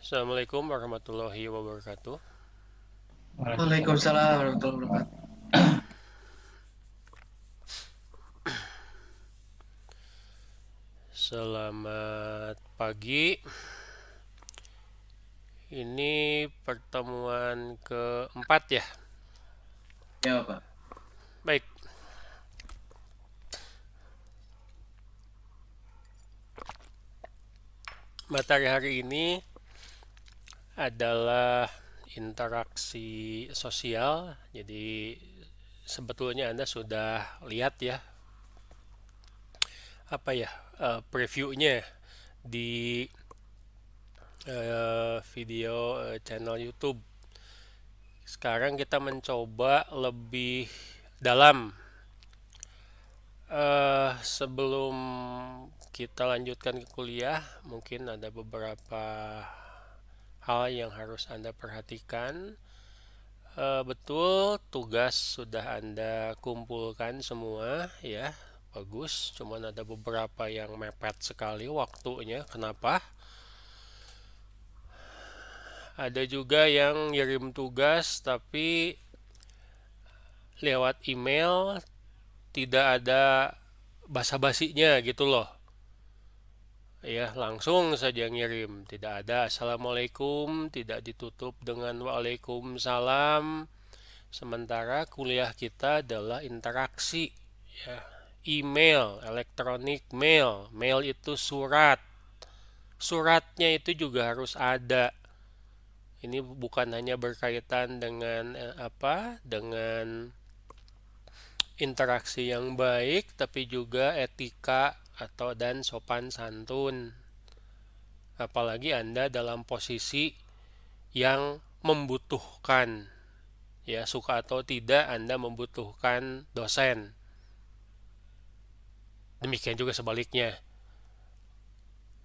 Assalamualaikum warahmatullahi wabarakatuh. Waalaikumsalam warahmatullahi wabarakatuh. Selamat pagi. Ini pertemuan keempat ya. Ya, Pak. Baik, materi hari ini adalah interaksi sosial. Jadi sebetulnya Anda sudah lihat ya apa ya previewnya di video channel YouTube. Sekarang kita mencoba lebih dalam. Sebelum kita lanjutkan ke kuliah, mungkin ada beberapa hal yang harus Anda perhatikan. Betul, tugas sudah Anda kumpulkan semua, ya, bagus. Cuman ada beberapa yang mepet sekali waktunya. Kenapa? Ada juga yang ngirim tugas tapi lewat email tidak ada basa-basinya gitu loh. Ya, langsung saja ngirim. Tidak ada assalamualaikum, tidak ditutup dengan waalaikumsalam. Sementara kuliah kita adalah interaksi, ya. Email, elektronik mail. Mail itu surat. Suratnya itu juga harus ada. Ini bukan hanya berkaitan dengan Dengan interaksi yang baik, tapi juga etika atau dan sopan santun. Apalagi Anda dalam posisi yang membutuhkan, ya, suka atau tidak Anda membutuhkan dosen. Demikian juga sebaliknya.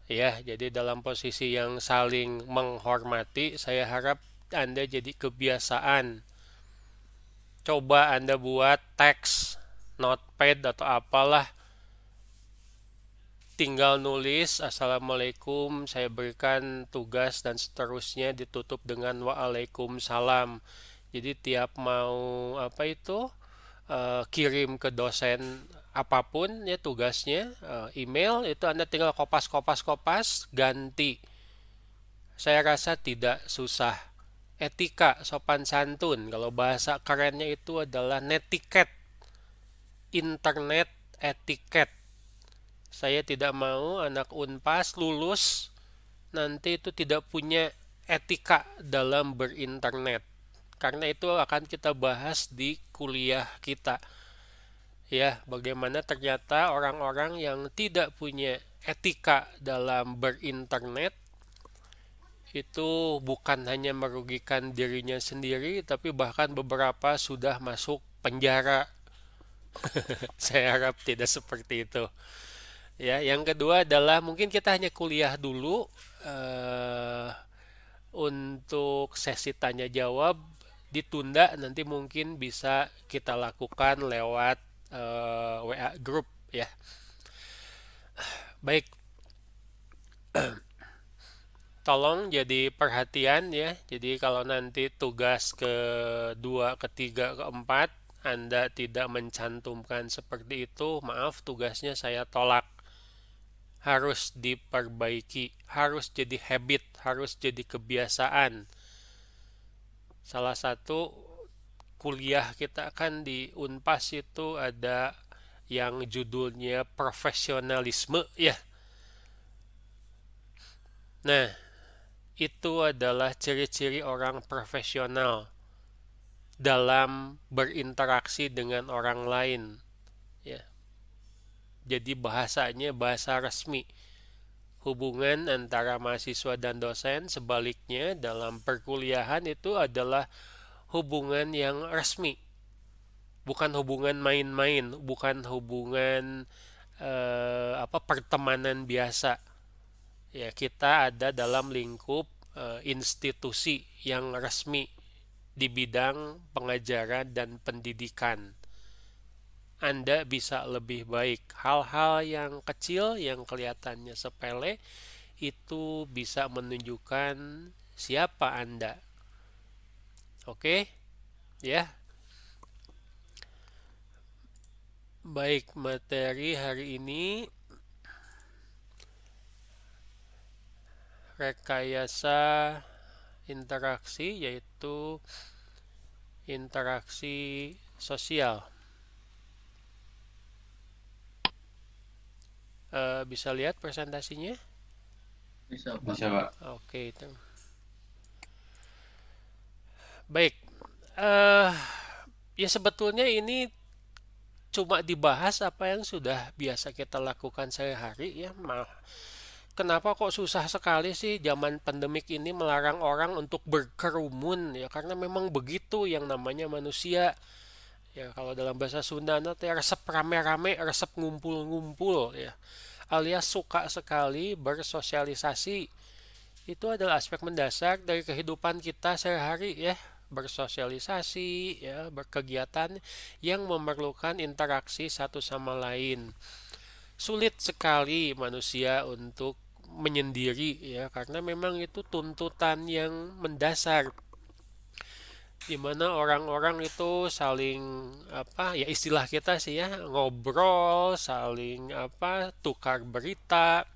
Ya, jadi dalam posisi yang saling menghormati, saya harap Anda jadi kebiasaan. Coba Anda buat teks, notepad atau apalah, tinggal nulis assalamualaikum, saya berikan tugas dan seterusnya ditutup dengan waalaikumsalam. Jadi tiap mau kirim ke dosen apapun ya tugasnya, email itu Anda tinggal kopas ganti. Saya rasa tidak susah. Etika sopan santun, kalau bahasa kerennya itu adalah netiquette, internet etiquette. Saya tidak mau anak Unpas lulus nanti itu tidak punya etika dalam berinternet. Karena itu akan kita bahas di kuliah kita. Ya, bagaimana ternyata orang-orang yang tidak punya etika dalam berinternet itu bukan hanya merugikan dirinya sendiri, tapi bahkan beberapa sudah masuk penjara. Saya harap tidak seperti itu. Ya, yang kedua adalah mungkin kita hanya kuliah dulu, eh, untuk sesi tanya jawab ditunda, nanti mungkin bisa kita lakukan lewat WA group ya. Baik, tolong jadi perhatian ya. Jadi kalau nanti tugas kedua, ketiga, keempat Anda tidak mencantumkan seperti itu, maaf, tugasnya saya tolak. Harus diperbaiki, harus jadi habit, harus jadi kebiasaan. Salah satu kuliah kita kan di Unpas itu ada yang judulnya profesionalisme ya. Nah, itu adalah ciri-ciri orang profesional dalam berinteraksi dengan orang lain ya. Jadi bahasanya bahasa resmi. Hubungan antara mahasiswa dan dosen sebaliknya dalam perkuliahan itu adalah hubungan yang resmi. Bukan hubungan main-main, bukan hubungan pertemanan biasa. Ya, kita ada dalam lingkup institusi yang resmi di bidang pengajaran dan pendidikan. Anda bisa lebih baik. Hal-hal yang kecil yang kelihatannya sepele itu bisa menunjukkan siapa Anda. Oke, ya. Baik, materi hari ini rekayasa interaksi, yaitu interaksi sosial. Bisa lihat presentasinya? Bisa, Pak. Bisa, Pak. Oke, baik. eh Ya sebetulnya ini cuma dibahas apa yang sudah biasa kita lakukan sehari-hari ya. Kenapa kok susah sekali sih zaman pandemik ini melarang orang untuk berkerumun ya, karena memang begitu yang namanya manusia. Ya kalau dalam bahasa Sunda nanti resep rame-rame, resep ngumpul-ngumpul ya. Alias suka sekali bersosialisasi. Itu adalah aspek mendasar dari kehidupan kita sehari-hari ya. Bersosialisasi ya, berkegiatan yang memerlukan interaksi satu sama lain. Sulit sekali manusia untuk menyendiri ya, karena memang itu tuntutan yang mendasar, di mana orang-orang itu saling apa ya, istilah kita sih ya, ngobrol, saling apa, tukar berita,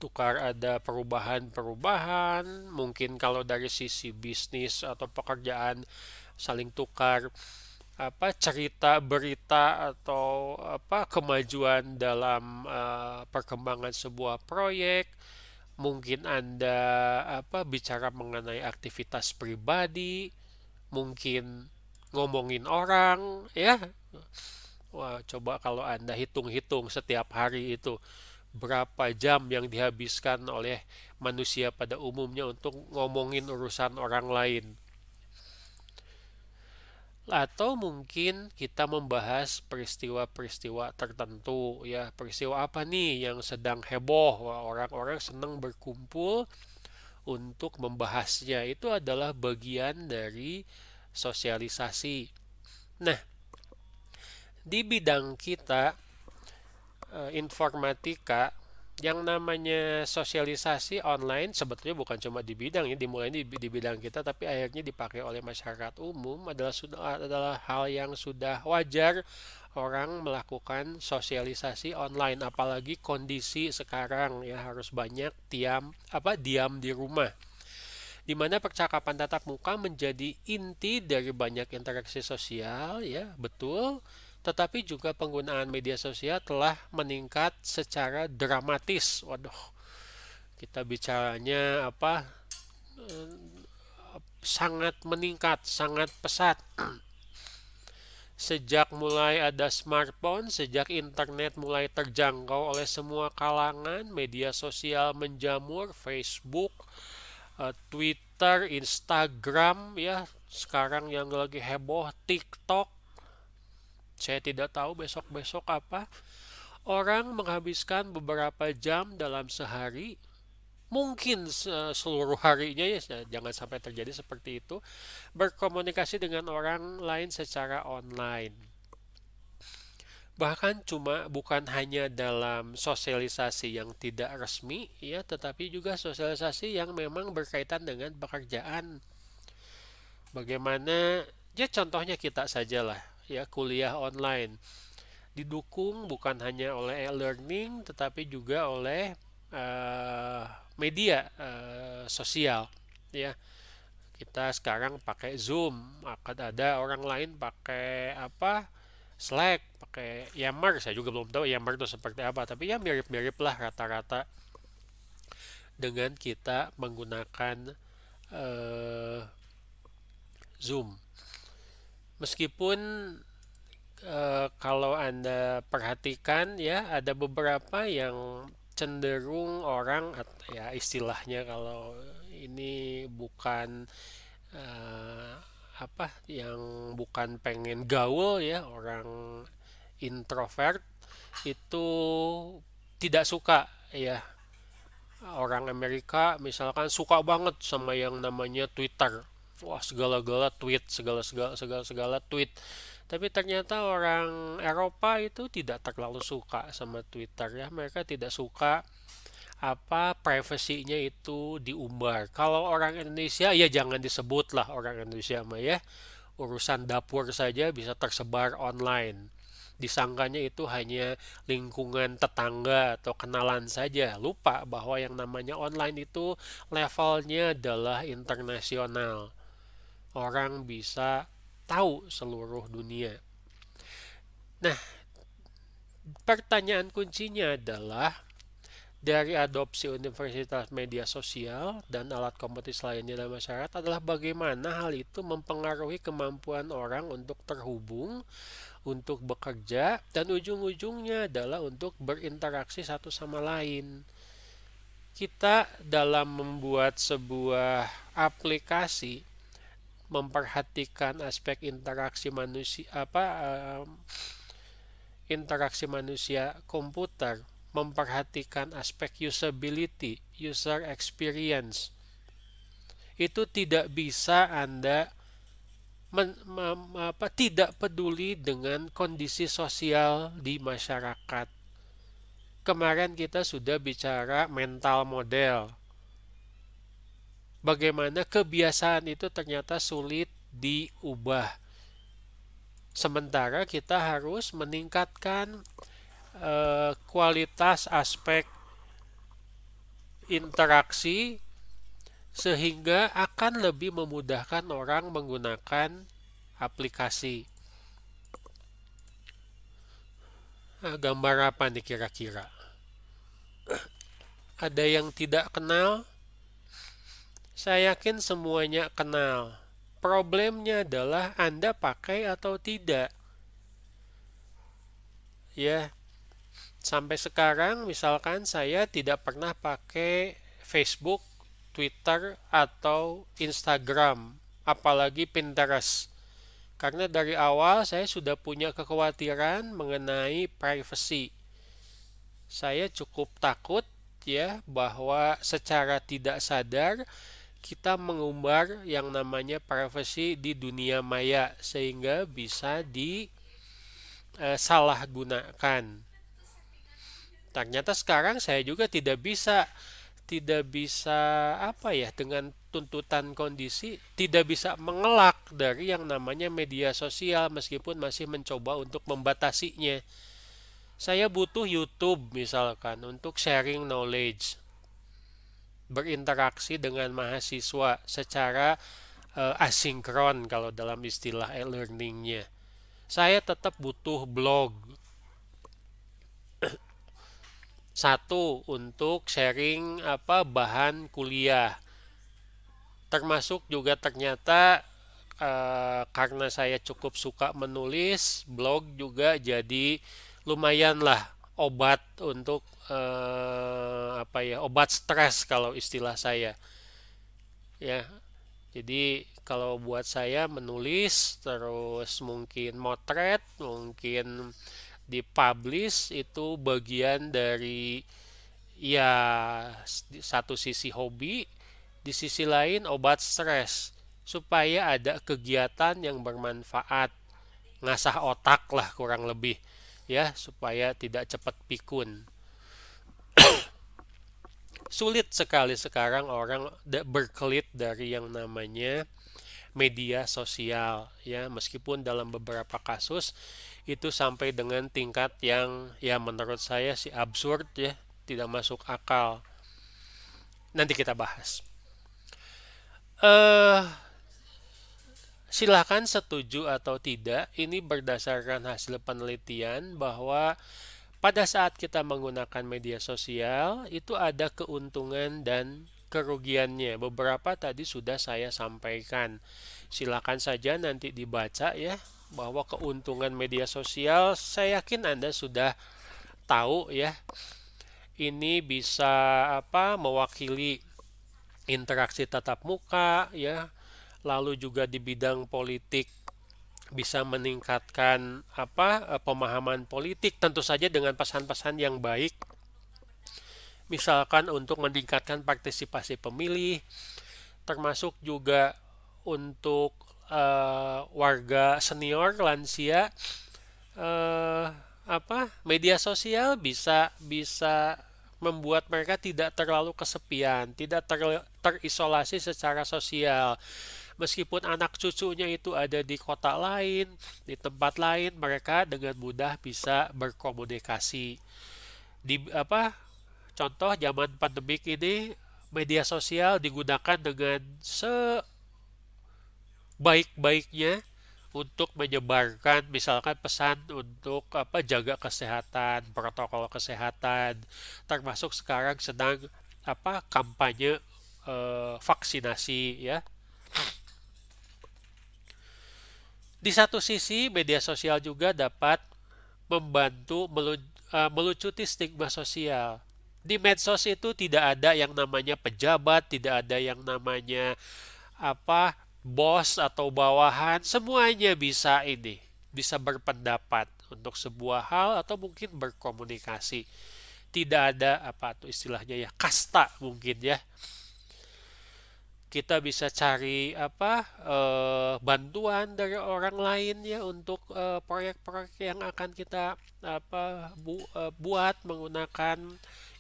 tukar ada perubahan-perubahan, mungkin kalau dari sisi bisnis atau pekerjaan saling tukar apa, cerita berita atau apa, kemajuan dalam perkembangan sebuah proyek. Mungkin Anda apa, bicara mengenai aktivitas pribadi, mungkin ngomongin orang ya. Wah, coba kalau Anda hitung-hitung setiap hari itu berapa jam yang dihabiskan oleh manusia pada umumnya untuk ngomongin urusan orang lain. Atau mungkin kita membahas peristiwa-peristiwa tertentu ya, peristiwa apa nih yang sedang heboh, orang-orang senang berkumpul untuk membahasnya. Itu adalah bagian dari sosialisasi. Nah, di bidang kita informatika, yang namanya sosialisasi online sebetulnya bukan cuma di bidang ya, dimulai di bidang kita tapi akhirnya dipakai oleh masyarakat umum, adalah hal yang sudah wajar orang melakukan sosialisasi online, apalagi kondisi sekarang ya, harus banyak diam di rumah, di mana percakapan tatap muka menjadi inti dari banyak interaksi sosial ya, betul. Tetapi juga penggunaan media sosial telah meningkat secara dramatis. Waduh, kita bicaranya apa, sangat meningkat, sangat pesat. Sejak mulai ada smartphone, sejak internet mulai terjangkau oleh semua kalangan, media sosial menjamur, Facebook, Twitter, Instagram ya, sekarang yang lagi heboh TikTok. Saya tidak tahu besok-besok apa. Orang menghabiskan beberapa jam dalam sehari, mungkin seluruh harinya ya, jangan sampai terjadi seperti itu, berkomunikasi dengan orang lain secara online. Bahkan bukan hanya dalam sosialisasi yang tidak resmi ya, tetapi juga sosialisasi yang memang berkaitan dengan pekerjaan. Bagaimana ya, contohnya kita sajalah ya, kuliah online didukung bukan hanya oleh e-learning tetapi juga oleh media sosial ya. Kita sekarang pakai Zoom, akan ada orang lain pakai apa, Slack, pakai Yammer. Saya juga belum tahu Yammer itu seperti apa, tapi ya mirip-mirip lah rata-rata dengan kita menggunakan Zoom. Meskipun kalau Anda perhatikan ya, ada beberapa yang cenderung orang ya, istilahnya kalau ini bukan eh, apa, yang bukan pengen gaul ya, orang introvert itu tidak suka ya. Orang Amerika misalkan suka banget sama yang namanya Twitter. Wah, segala-gala tweet, segala tweet. Tapi ternyata orang Eropa itu tidak terlalu suka sama Twitter ya. Mereka tidak suka privasinya itu diumbar. Kalau orang Indonesia ya jangan disebut lah orang Indonesia mah ya. Urusan dapur saja bisa tersebar online. Disangkanya itu hanya lingkungan tetangga atau kenalan saja. Lupa bahwa yang namanya online itu levelnya adalah internasional. Orang bisa tahu seluruh dunia. Nah, pertanyaan kuncinya adalah dari adopsi universitas media sosial dan alat kompetisi lainnya dalam masyarakat adalah bagaimana hal itu mempengaruhi kemampuan orang untuk terhubung, untuk bekerja, dan ujung-ujungnya adalah untuk berinteraksi satu sama lain. Kita dalam membuat sebuah aplikasi memperhatikan aspek interaksi manusia komputer, memperhatikan aspek usability, user experience. Itu tidak bisa Anda tidak peduli dengan kondisi sosial di masyarakat. Kemarin kita sudah bicara mental model. Bagaimana kebiasaan itu ternyata sulit diubah. Sementara kita harus meningkatkan kualitas aspek interaksi sehingga akan lebih memudahkan orang menggunakan aplikasi. Gambar apa nih kira-kira? Ada yang tidak kenal? Saya yakin semuanya kenal. Problemnya adalah Anda pakai atau tidak. Ya, sampai sekarang misalkan saya tidak pernah pakai Facebook, Twitter, atau Instagram, apalagi Pinterest. Karena dari awal saya sudah punya kekhawatiran mengenai privacy. Saya cukup takut ya bahwa secara tidak sadar kita mengumbar yang namanya privacy di dunia maya sehingga bisa disalahgunakan. Ternyata sekarang saya juga tidak bisa dengan tuntutan kondisi tidak bisa mengelak dari yang namanya media sosial meskipun masih mencoba untuk membatasinya. Saya butuh YouTube misalkan untuk sharing knowledge, berinteraksi dengan mahasiswa secara asinkron kalau dalam istilah e-learningnya. Saya tetap butuh blog. Satu, untuk sharing bahan kuliah. Termasuk juga ternyata karena saya cukup suka menulis, blog juga jadi lumayan lah obat untuk obat stres kalau istilah saya. Ya, jadi kalau buat saya menulis terus mungkin motret, mungkin dipublish itu bagian dari ya satu sisi hobi, di sisi lain obat stres supaya ada kegiatan yang bermanfaat, ngasah otak lah kurang lebih ya supaya tidak cepat pikun. Sulit sekali sekarang orang berkelit dari yang namanya media sosial ya meskipun dalam beberapa kasus itu sampai dengan tingkat yang ya menurut saya sih absurd ya, tidak masuk akal. Nanti kita bahas. Eh Silakan setuju atau tidak, ini berdasarkan hasil penelitian bahwa pada saat kita menggunakan media sosial itu ada keuntungan dan kerugiannya. Beberapa tadi sudah saya sampaikan. Silakan saja nanti dibaca ya bahwa keuntungan media sosial saya yakin Anda sudah tahu ya. Ini bisa mewakili interaksi tatap muka ya. Lalu juga di bidang politik bisa meningkatkan pemahaman politik tentu saja dengan pesan-pesan yang baik. Misalkan untuk meningkatkan partisipasi pemilih, termasuk juga untuk warga senior lansia media sosial bisa bisa membuat mereka tidak terlalu kesepian, tidak terisolasi secara sosial. Meskipun anak cucunya itu ada di kota lain, di tempat lain, mereka dengan mudah bisa berkomunikasi. Di apa? Contoh zaman pandemik ini media sosial digunakan dengan sebaik-baiknya untuk menyebarkan misalkan pesan untuk apa jaga kesehatan, protokol kesehatan, termasuk sekarang sedang apa kampanye vaksinasi ya. Di satu sisi media sosial juga dapat membantu melucuti stigma sosial. Di medsos itu tidak ada yang namanya pejabat, tidak ada yang namanya apa bos atau bawahan, semuanya bisa ini, bisa berpendapat untuk sebuah hal atau mungkin berkomunikasi. Tidak ada apa tuh istilahnya ya, kasta mungkin ya. Kita bisa cari apa bantuan dari orang lain ya untuk proyek-proyek yang akan kita apa buat menggunakan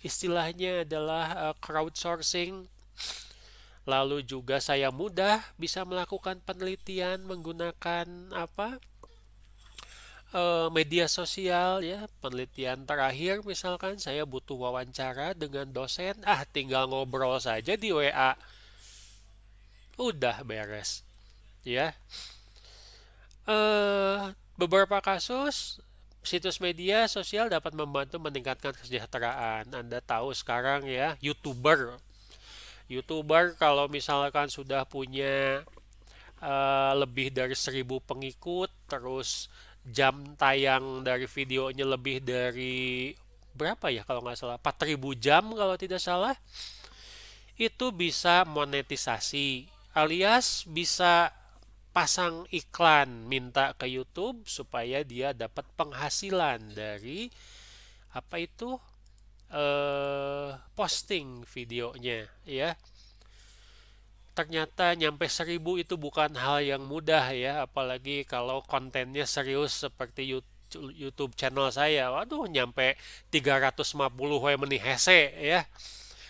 istilahnya adalah crowdsourcing. Lalu juga saya mudah bisa melakukan penelitian menggunakan apa media sosial ya. Penelitian terakhir misalkan saya butuh wawancara dengan dosen, tinggal ngobrol saja di WA, udah beres ya. Beberapa kasus situs media sosial dapat membantu meningkatkan kesejahteraan. Anda tahu sekarang ya, YouTuber kalau misalkan sudah punya lebih dari 1.000 pengikut, terus jam tayang dari videonya lebih dari berapa ya kalau nggak salah 4.000 jam kalau tidak salah, itu bisa monetisasi alias bisa pasang iklan minta ke YouTube supaya dia dapat penghasilan dari apa itu posting videonya ya. Ternyata nyampe 1.000 itu bukan hal yang mudah ya, apalagi kalau kontennya serius seperti YouTube channel saya. Waduh, nyampe 350 we meni hese ya.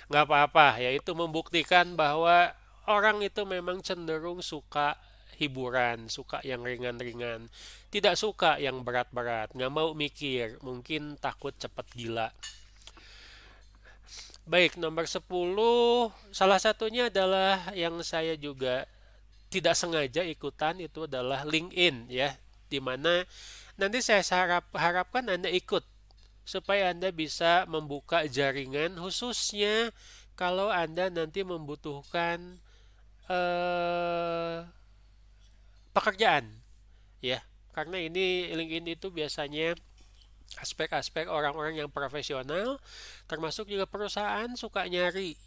Nggak apa-apa, ya itu membuktikan bahwa orang itu memang cenderung suka hiburan, suka yang ringan-ringan, tidak suka yang berat-berat, nggak mau mikir, mungkin takut cepat gila. Baik, nomor 10, salah satunya adalah yang saya juga tidak sengaja ikutan itu adalah LinkedIn ya, di mana nanti saya harapkan Anda ikut supaya Anda bisa membuka jaringan khususnya kalau Anda nanti membutuhkan eh, pekerjaan ya. Karena ini LinkedIn itu biasanya aspek-aspek orang-orang yang profesional termasuk juga perusahaan suka nyari,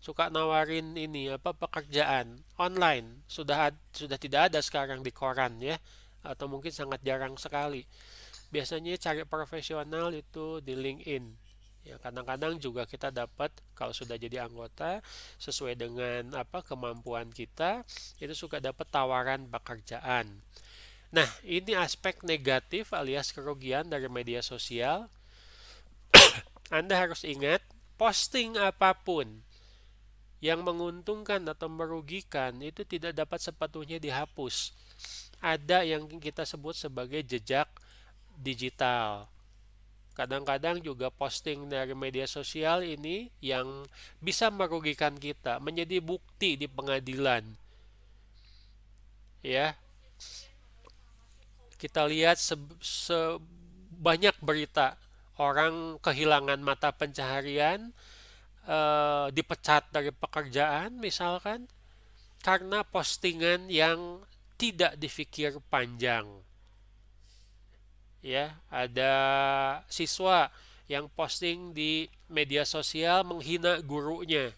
suka nawarin ini apa pekerjaan online. Sudah tidak ada sekarang di koran ya, atau mungkin sangat jarang sekali. Biasanya cari profesional itu di LinkedIn. Ya, kadang-kadang juga kita dapat kalau sudah jadi anggota sesuai dengan apa kemampuan kita, itu suka dapat tawaran pekerjaan. Nah, ini aspek negatif alias kerugian dari media sosial. Anda harus ingat, posting apapun yang menguntungkan atau merugikan itu tidak dapat sepatuhnya dihapus. Ada yang kita sebut sebagai jejak digital. Kadang-kadang juga posting dari media sosial ini yang bisa merugikan kita menjadi bukti di pengadilan. Ya, kita lihat sebanyak berita orang kehilangan mata pencaharian, dipecat dari pekerjaan misalkan karena postingan yang tidak difikir panjang. Ya, ada siswa yang posting di media sosial menghina gurunya,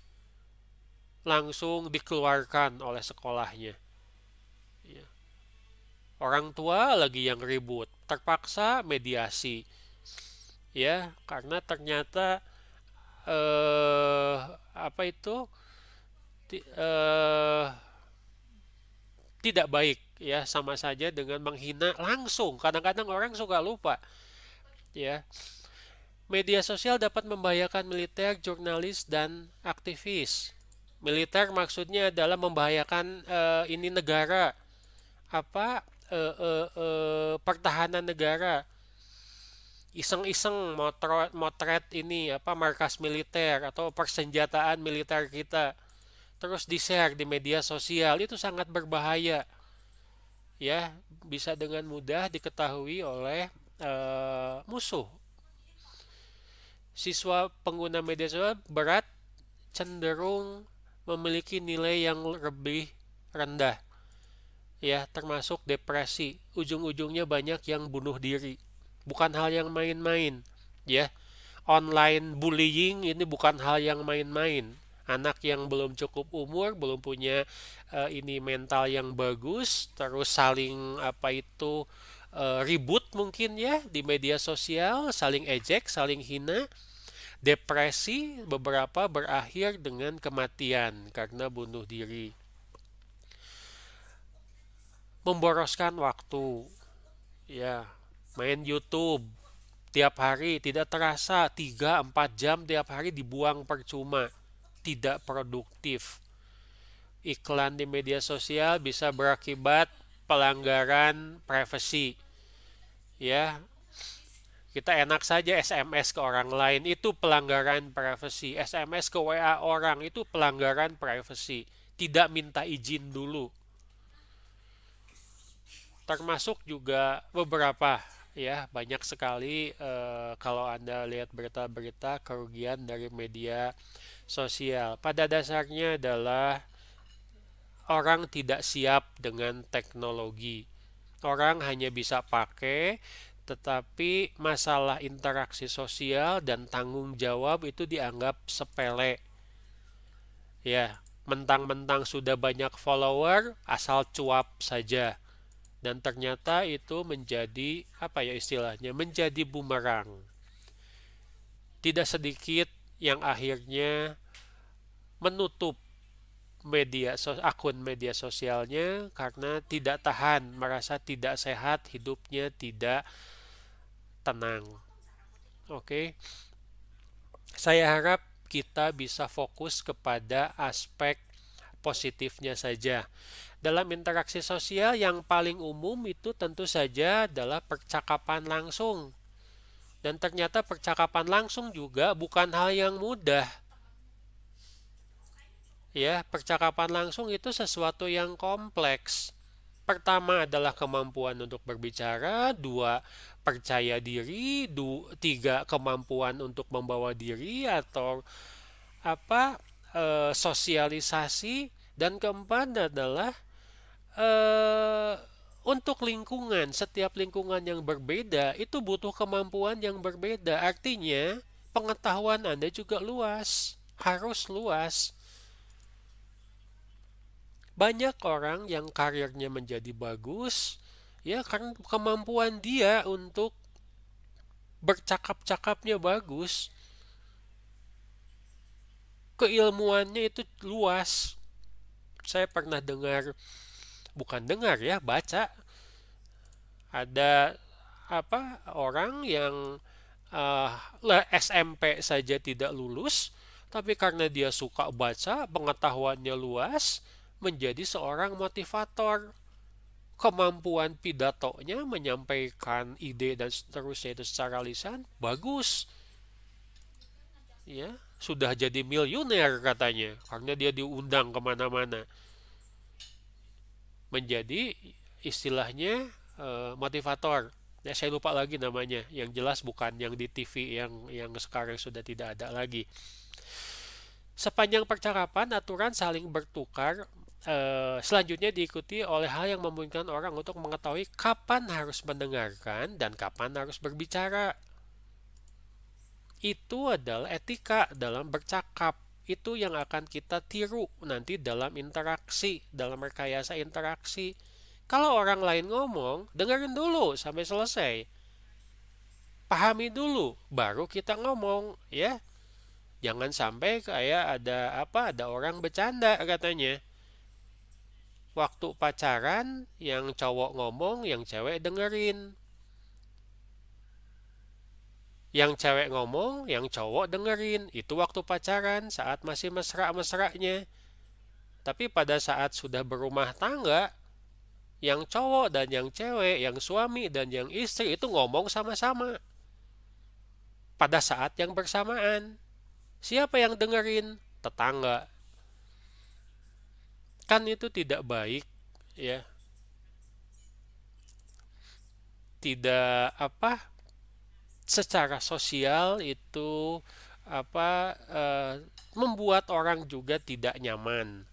langsung dikeluarkan oleh sekolahnya. Ya. Orang tua lagi yang ribut, terpaksa mediasi. Ya, karena ternyata apa itu eh, tidak baik ya, sama saja dengan menghina langsung. Kadang-kadang orang suka lupa ya. Media sosial dapat membahayakan militer, jurnalis, dan aktivis. Militer maksudnya adalah membahayakan ini negara, apa pertahanan negara. Iseng-iseng motret, motret ini apa markas militer atau persenjataan militer kita, terus di-share di media sosial, itu sangat berbahaya, ya, bisa dengan mudah diketahui oleh musuh. Siswa pengguna media sosial berat cenderung memiliki nilai yang lebih rendah, ya, termasuk depresi. Ujung-ujungnya banyak yang bunuh diri. Bukan hal yang main-main, ya. Online bullying ini bukan hal yang main-main. Anak yang belum cukup umur, belum punya ini mental yang bagus, terus saling apa itu ribut mungkin ya di media sosial, saling ejek, saling hina, depresi, beberapa berakhir dengan kematian karena bunuh diri. Memboroskan waktu, ya, main YouTube tiap hari tidak terasa 3-4 jam tiap hari dibuang percuma, tidak produktif. Iklan di media sosial bisa berakibat pelanggaran privasi, ya. Kita enak saja SMS ke orang lain, itu pelanggaran privasi. SMS ke WA orang, itu pelanggaran privasi. Tidak minta izin dulu. Termasuk juga beberapa, ya, banyak sekali kalau Anda lihat berita-berita kerugian dari media sosial. Pada dasarnya adalah orang tidak siap dengan teknologi. Orang hanya bisa pakai, tetapi masalah interaksi sosial dan tanggung jawab itu dianggap sepele. Ya, mentang-mentang sudah banyak follower, asal cuap saja. Dan ternyata itu menjadi apa ya istilahnya, menjadi bumerang. Tidak sedikit yang akhirnya menutup akun media sosialnya karena tidak tahan, merasa tidak sehat, hidupnya tidak tenang. Oke, saya harap kita bisa fokus kepada aspek positifnya saja. Dalam interaksi sosial yang paling umum itu tentu saja adalah percakapan langsung. Dan ternyata percakapan langsung juga bukan hal yang mudah. Ya, percakapan langsung itu sesuatu yang kompleks. Pertama adalah kemampuan untuk berbicara, dua percaya diri, tiga kemampuan untuk membawa diri atau apa sosialisasi, dan keempat adalah eh, untuk lingkungan. Setiap lingkungan yang berbeda itu butuh kemampuan yang berbeda. Artinya pengetahuan Anda juga luas, harus luas. Banyak orang yang karirnya menjadi bagus, ya, karena kemampuan dia untuk bercakap-cakapnya bagus, keilmuannya itu luas. Saya pernah dengar, bukan dengar ya, baca ada apa orang yang uh, SMP saja tidak lulus, tapi karena dia suka baca, pengetahuannya luas, menjadi seorang motivator. Kemampuan pidatonya menyampaikan ide dan seterusnya itu secara lisan bagus, ya, sudah jadi miliuner katanya karena dia diundang kemana-mana, menjadi istilahnya motivator. Ya, saya lupa lagi namanya, yang jelas bukan yang di TV yang sekarang sudah tidak ada lagi. Sepanjang percakapan, aturan saling bertukar selanjutnya diikuti oleh hal yang memungkinkan orang untuk mengetahui kapan harus mendengarkan dan kapan harus berbicara. Itu adalah etika dalam bercakap. Itu yang akan kita tiru nanti dalam interaksi, dalam rekayasa interaksi. Kalau orang lain ngomong, dengerin dulu sampai selesai. Pahami dulu, baru kita ngomong, ya. Jangan sampai kayak ada orang bercanda katanya. Waktu pacaran, yang cowok ngomong, yang cewek dengerin. Yang cewek ngomong, yang cowok dengerin. Itu waktu pacaran, saat masih mesra-mesranya. Tapi pada saat sudah berumah tangga, yang cowok dan yang cewek, yang suami dan yang istri itu ngomong sama-sama pada saat yang bersamaan. Siapa yang dengerin? Tetangga. Kan itu tidak baik, ya. Tidak secara sosial itu membuat orang juga tidak nyaman.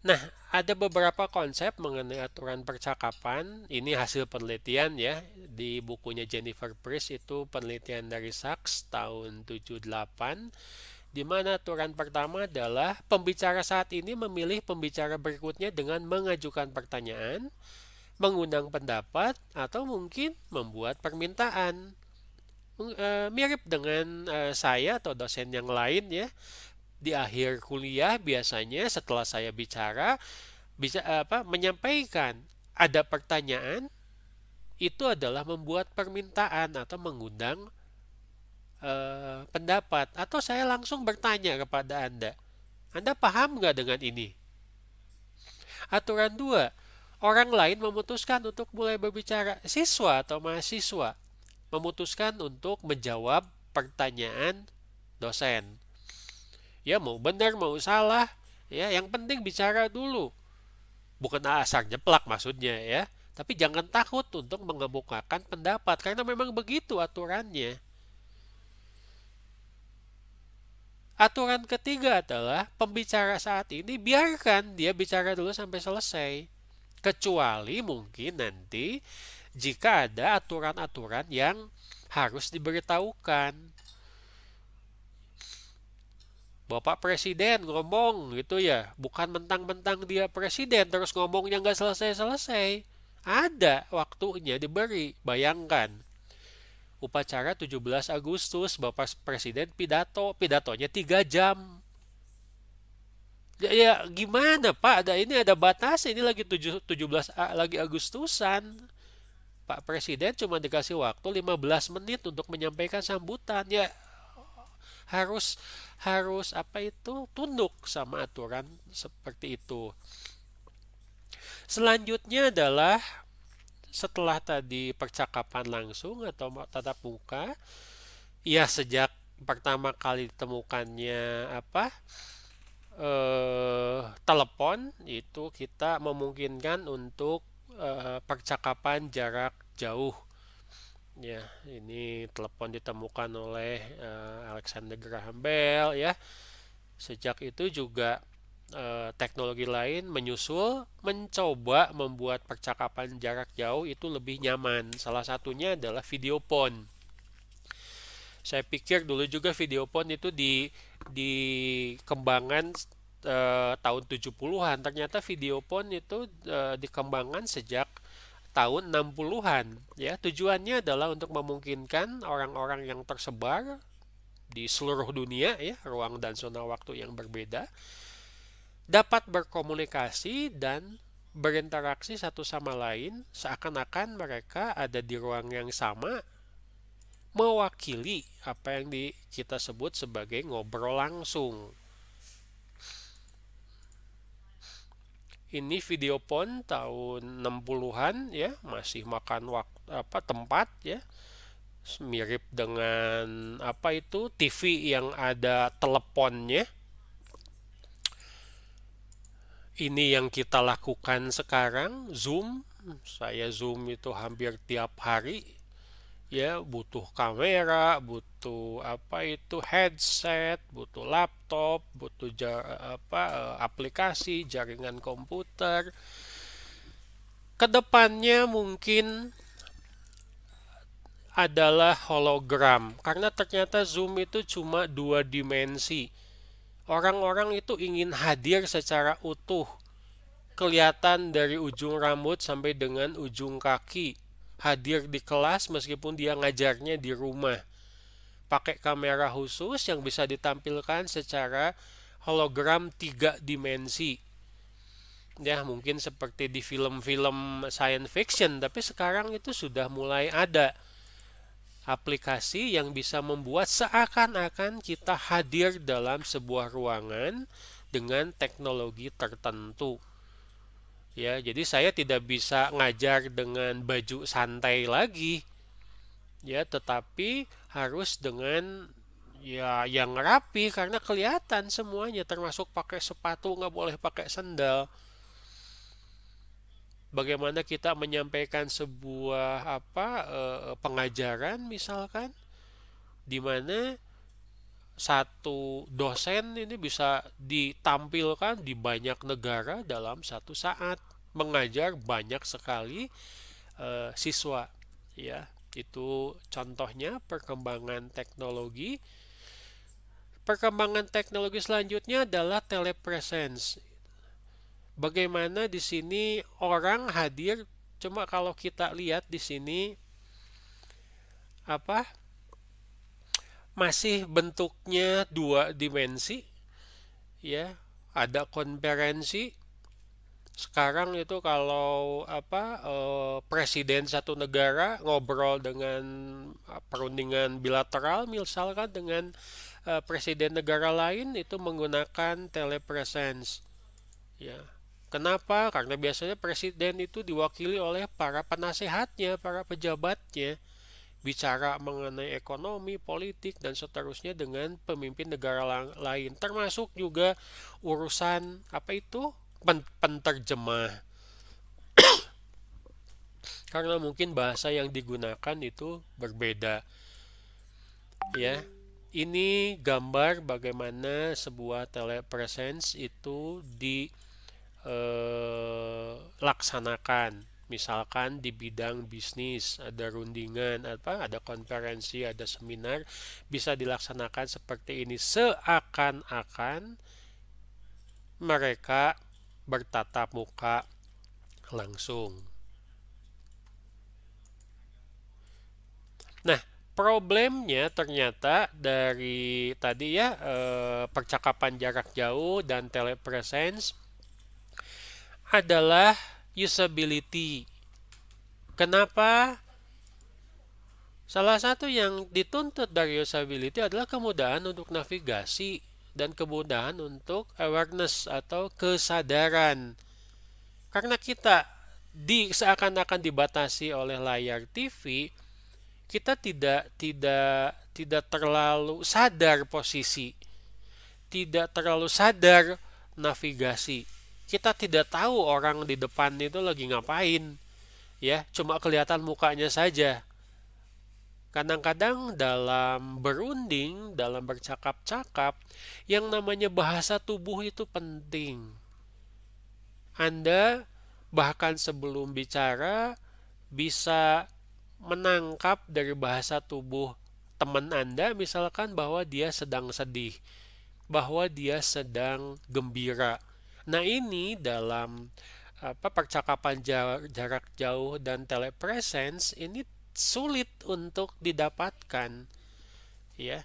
Nah, ada beberapa konsep mengenai aturan percakapan. Ini hasil penelitian ya di bukunya Jennifer Priest, itu penelitian dari Sachs tahun 78, di mana aturan pertama adalah pembicara saat ini memilih pembicara berikutnya dengan mengajukan pertanyaan, mengundang pendapat, atau mungkin membuat permintaan. Mirip dengan saya atau dosen yang lain ya. Di akhir kuliah biasanya setelah saya bicara bisa menyampaikan ada pertanyaan, itu adalah membuat permintaan atau mengundang pendapat, atau saya langsung bertanya kepada Anda. Anda paham nggak dengan ini? Aturan 2, orang lain memutuskan untuk mulai berbicara. Siswa atau mahasiswa memutuskan untuk menjawab pertanyaan dosen. Ya mau benar mau salah, ya yang penting bicara dulu. Bukan asal nyeplak maksudnya ya. Tapi jangan takut untuk mengemukakan pendapat karena memang begitu aturannya. Aturan ketiga adalah pembicara saat ini biarkan dia bicara dulu sampai selesai. Kecuali mungkin nanti jika ada aturan-aturan yang harus diberitahukan. Bapak Presiden ngomong gitu ya, bukan mentang-mentang dia presiden terus ngomongnya nggak selesai-selesai. Ada waktunya diberi. Bayangkan, upacara 17 Agustus, Bapak Presiden pidatonya 3 jam. Ya gimana Pak, ini ada batas, ini lagi 17 lagi Agustusan. Pak Presiden cuma dikasih waktu 15 menit untuk menyampaikan sambutan. Ya harus harus tunduk sama aturan seperti itu. Selanjutnya adalah setelah tadi percakapan langsung atau tatap muka, ya sejak pertama kali ditemukannya telepon, itu kita memungkinkan untuk percakapan jarak jauh. Ya, ini telepon ditemukan oleh Alexander Graham Bell ya. Sejak itu juga teknologi lain menyusul mencoba membuat percakapan jarak jauh itu lebih nyaman. Salah satunya adalah video phone. Saya pikir dulu juga video phone itu dikembangkan tahun 70-an. Ternyata video phone itu dikembangkan sejak tahun 60-an ya. Tujuannya adalah untuk memungkinkan orang-orang yang tersebar di seluruh dunia ya, ruang dan zona waktu yang berbeda, dapat berkomunikasi dan berinteraksi satu sama lain seakan-akan mereka ada di ruang yang sama, mewakili apa yang kita sebut sebagai ngobrol langsung. Ini video phone tahun 60-an ya, masih makan waktu tempat ya. Mirip dengan TV yang ada teleponnya. Ini yang kita lakukan sekarang, Zoom. Saya Zoom itu hampir tiap hari. Ya, butuh kamera, butuh headset, butuh laptop, butuh aplikasi, jaringan komputer. Kedepannya mungkin adalah hologram, karena ternyata Zoom itu cuma 2 dimensi. Orang-orang itu ingin hadir secara utuh, kelihatan dari ujung rambut sampai dengan ujung kaki, hadir di kelas meskipun dia ngajarnya di rumah, pakai kamera khusus yang bisa ditampilkan secara hologram 3 dimensi. Ya mungkin seperti di film-film science fiction, tapi sekarang itu sudah mulai ada aplikasi yang bisa membuat seakan-akan kita hadir dalam sebuah ruangan dengan teknologi tertentu. Ya, jadi saya tidak bisa ngajar dengan baju santai lagi, ya, tetapi harus dengan ya yang rapi karena kelihatan semuanya, termasuk pakai sepatu, nggak boleh pakai sandal. Bagaimana kita menyampaikan sebuah pengajaran misalkan, di mana satu dosen ini bisa ditampilkan di banyak negara dalam satu saat, mengajar banyak sekali siswa, ya. Itu contohnya perkembangan teknologi. Perkembangan teknologi selanjutnya adalah telepresence. Bagaimana di sini orang hadir, cuma kalau kita lihat di sini apa masih bentuknya dua dimensi, ya. Ada konferensi. Sekarang itu kalau presiden satu negara ngobrol dengan perundingan bilateral misalkan dengan presiden negara lain, itu menggunakan telepresence, ya. Kenapa? Karena biasanya presiden itu diwakili oleh para penasehatnya, para pejabatnya, bicara mengenai ekonomi, politik, dan seterusnya dengan pemimpin negara lain, termasuk juga urusan penterjemah, karena mungkin bahasa yang digunakan itu berbeda, ya. Ini gambar bagaimana sebuah telepresence itu dilaksanakan. Misalkan di bidang bisnis, ada rundingan, ada konferensi, ada seminar, bisa dilaksanakan seperti ini, seakan-akan mereka bertatap muka langsung. Nah, problemnya ternyata dari tadi ya, percakapan jarak jauh dan telepresence adalah usability. Kenapa? Salah satu yang dituntut dari usability adalah kemudahan untuk navigasi dan kemudahan untuk awareness atau kesadaran. Karena kita seakan-akan dibatasi oleh layar TV, kita tidak terlalu sadar posisi, tidak terlalu sadar navigasi. Kita tidak tahu orang di depan itu lagi ngapain, ya, cuma kelihatan mukanya saja. Kadang-kadang dalam berunding, dalam bercakap-cakap, yang namanya bahasa tubuh itu penting. Anda bahkan sebelum bicara bisa menangkap dari bahasa tubuh teman Anda, misalkan bahwa dia sedang sedih, bahwa dia sedang gembira. Nah, ini dalam percakapan jarak jauh dan telepresence ini sulit untuk didapatkan, ya.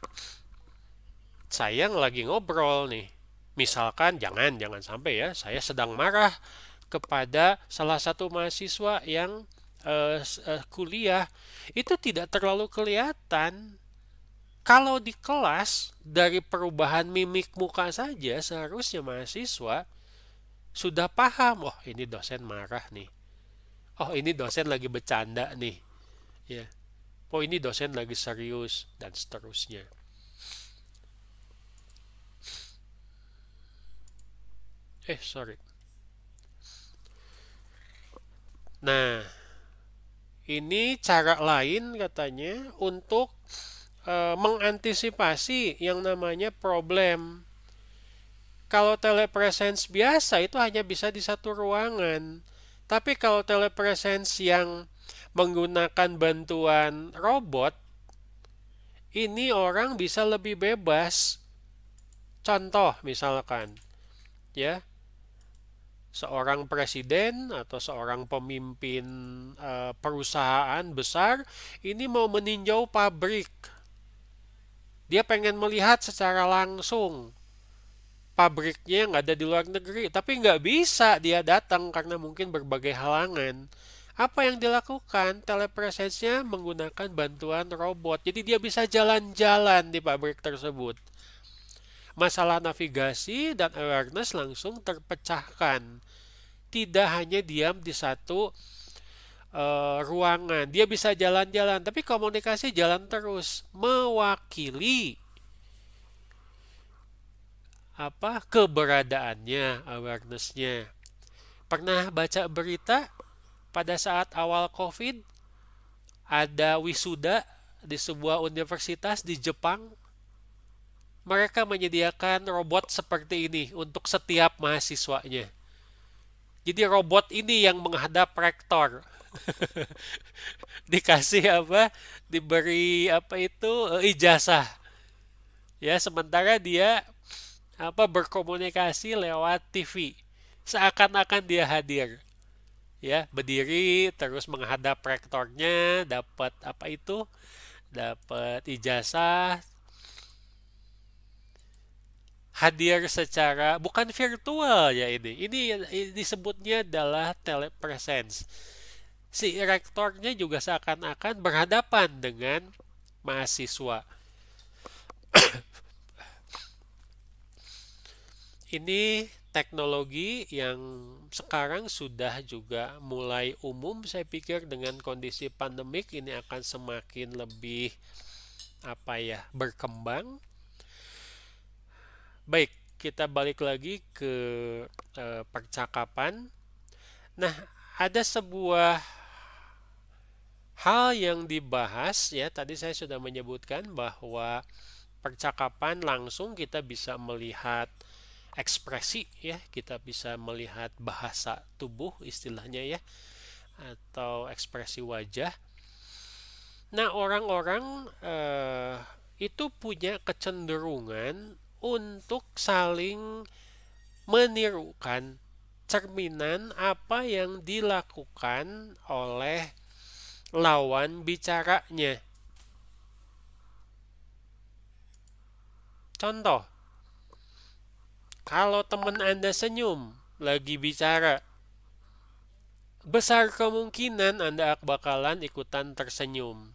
Saya lagi ngobrol nih, misalkan jangan sampai ya, saya sedang marah kepada salah satu mahasiswa yang kuliah, itu tidak terlalu kelihatan. Kalau di kelas, dari perubahan mimik muka saja seharusnya mahasiswa sudah paham, oh ini dosen marah nih, oh ini dosen lagi bercanda nih, ya, oh ini dosen lagi serius, dan seterusnya. Sorry. Nah, ini cara lain katanya untuk mengantisipasi yang namanya problem. Kalau telepresence biasa itu hanya bisa di satu ruangan. Tapi kalau telepresence yang menggunakan bantuan robot, ini orang bisa lebih bebas. Contoh misalkan, ya, seorang presiden atau seorang pemimpin perusahaan besar ini mau meninjau pabrik. Dia pengen melihat secara langsung pabriknya yang ada di luar negeri, tapi nggak bisa dia datang karena mungkin berbagai halangan. Apa yang dilakukan? Telepresence-nya menggunakan bantuan robot. Jadi dia bisa jalan-jalan di pabrik tersebut. Masalah navigasi dan awareness langsung terpecahkan. Tidak hanya diam di satu ruangan. Dia bisa jalan-jalan, tapi komunikasi jalan terus. Mewakili apa keberadaannya, awarenessnya. Pernah baca berita pada saat awal COVID ada wisuda di sebuah universitas di Jepang. Mereka menyediakan robot seperti ini untuk setiap mahasiswanya. Jadi robot ini yang menghadap rektor. Dikasih apa? Diberi apa itu ijazah. Ya, sementara dia apa berkomunikasi lewat TV. Seakan-akan dia hadir. Ya, berdiri terus menghadap rektornya, dapat apa itu? Dapat ijazah, hadir secara bukan virtual ya ini. Ini disebutnya adalah telepresence. Si rektornya juga seakan-akan berhadapan dengan mahasiswa. Ini teknologi yang sekarang sudah juga mulai umum, saya pikir dengan kondisi pandemik ini akan semakin lebih apa ya, berkembang. Baik, kita balik lagi ke percakapan. Nah, ada sebuah hal yang dibahas ya, tadi saya sudah menyebutkan bahwa percakapan langsung kita bisa melihat ekspresi ya, kita bisa melihat bahasa tubuh istilahnya ya, atau ekspresi wajah. Nah, orang-orang itu punya kecenderungan untuk saling menirukan cerminan apa yang dilakukan oleh lawan bicaranya. Contoh, kalau teman Anda senyum lagi bicara, besar kemungkinan Anda bakalan ikutan tersenyum.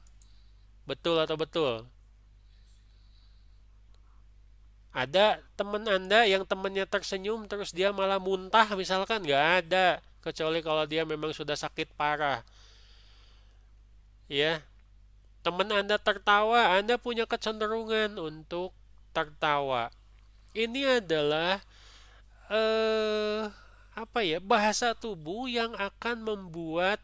Betul atau betul? Ada teman Anda yang temannya tersenyum terus dia malah muntah misalkan, nggak ada. Kecuali kalau dia memang sudah sakit parah. Ya, teman Anda tertawa, Anda punya kecenderungan untuk tertawa. Ini adalah eh apa ya, bahasa tubuh yang akan membuat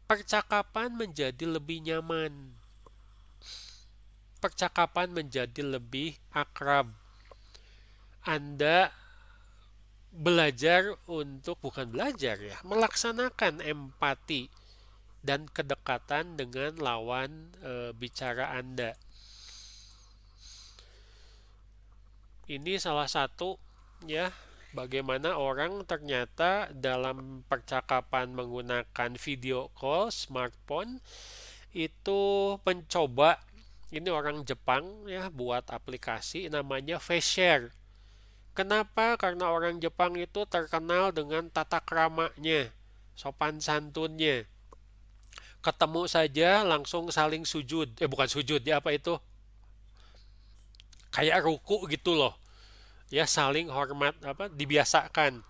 percakapan menjadi lebih nyaman. Percakapan menjadi lebih akrab. Anda belajar untuk bukan belajar ya, melaksanakan empati dan kedekatan dengan lawan bicara Anda. Ini salah satu ya, bagaimana orang ternyata dalam percakapan menggunakan video call smartphone itu mencoba, ini orang Jepang ya, buat aplikasi namanya Face Share. Kenapa? Karena orang Jepang itu terkenal dengan tata kramanya, sopan santunnya. Ketemu saja langsung saling sujud. Bukan sujud ya, apa itu? Kayak ruku gitu loh. Ya, saling hormat, apa, dibiasakan.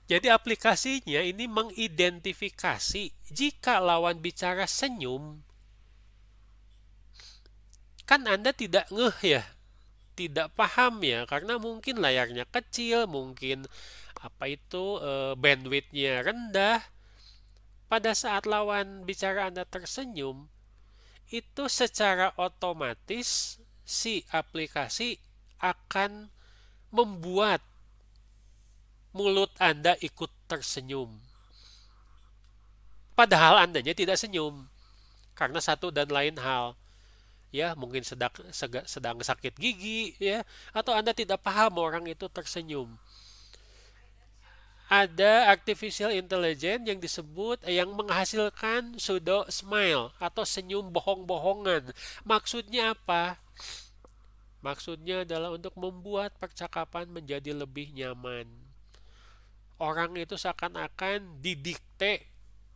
Jadi aplikasinya ini mengidentifikasi jika lawan bicara senyum, kan Anda tidak ngeh ya, tidak paham ya, karena mungkin layarnya kecil, mungkin apa itu bandwidthnya rendah. Pada saat lawan bicara Anda tersenyum, itu secara otomatis si aplikasi akan membuat mulut Anda ikut tersenyum. Padahal Andanya tidak senyum karena satu dan lain hal. Ya, mungkin sedang sakit gigi ya, atau Anda tidak paham orang itu tersenyum. Ada artificial intelligence yang disebut yang menghasilkan pseudo smile atau senyum bohong-bohongan. Maksudnya apa? Maksudnya adalah untuk membuat percakapan menjadi lebih nyaman. Orang itu seakan-akan didikte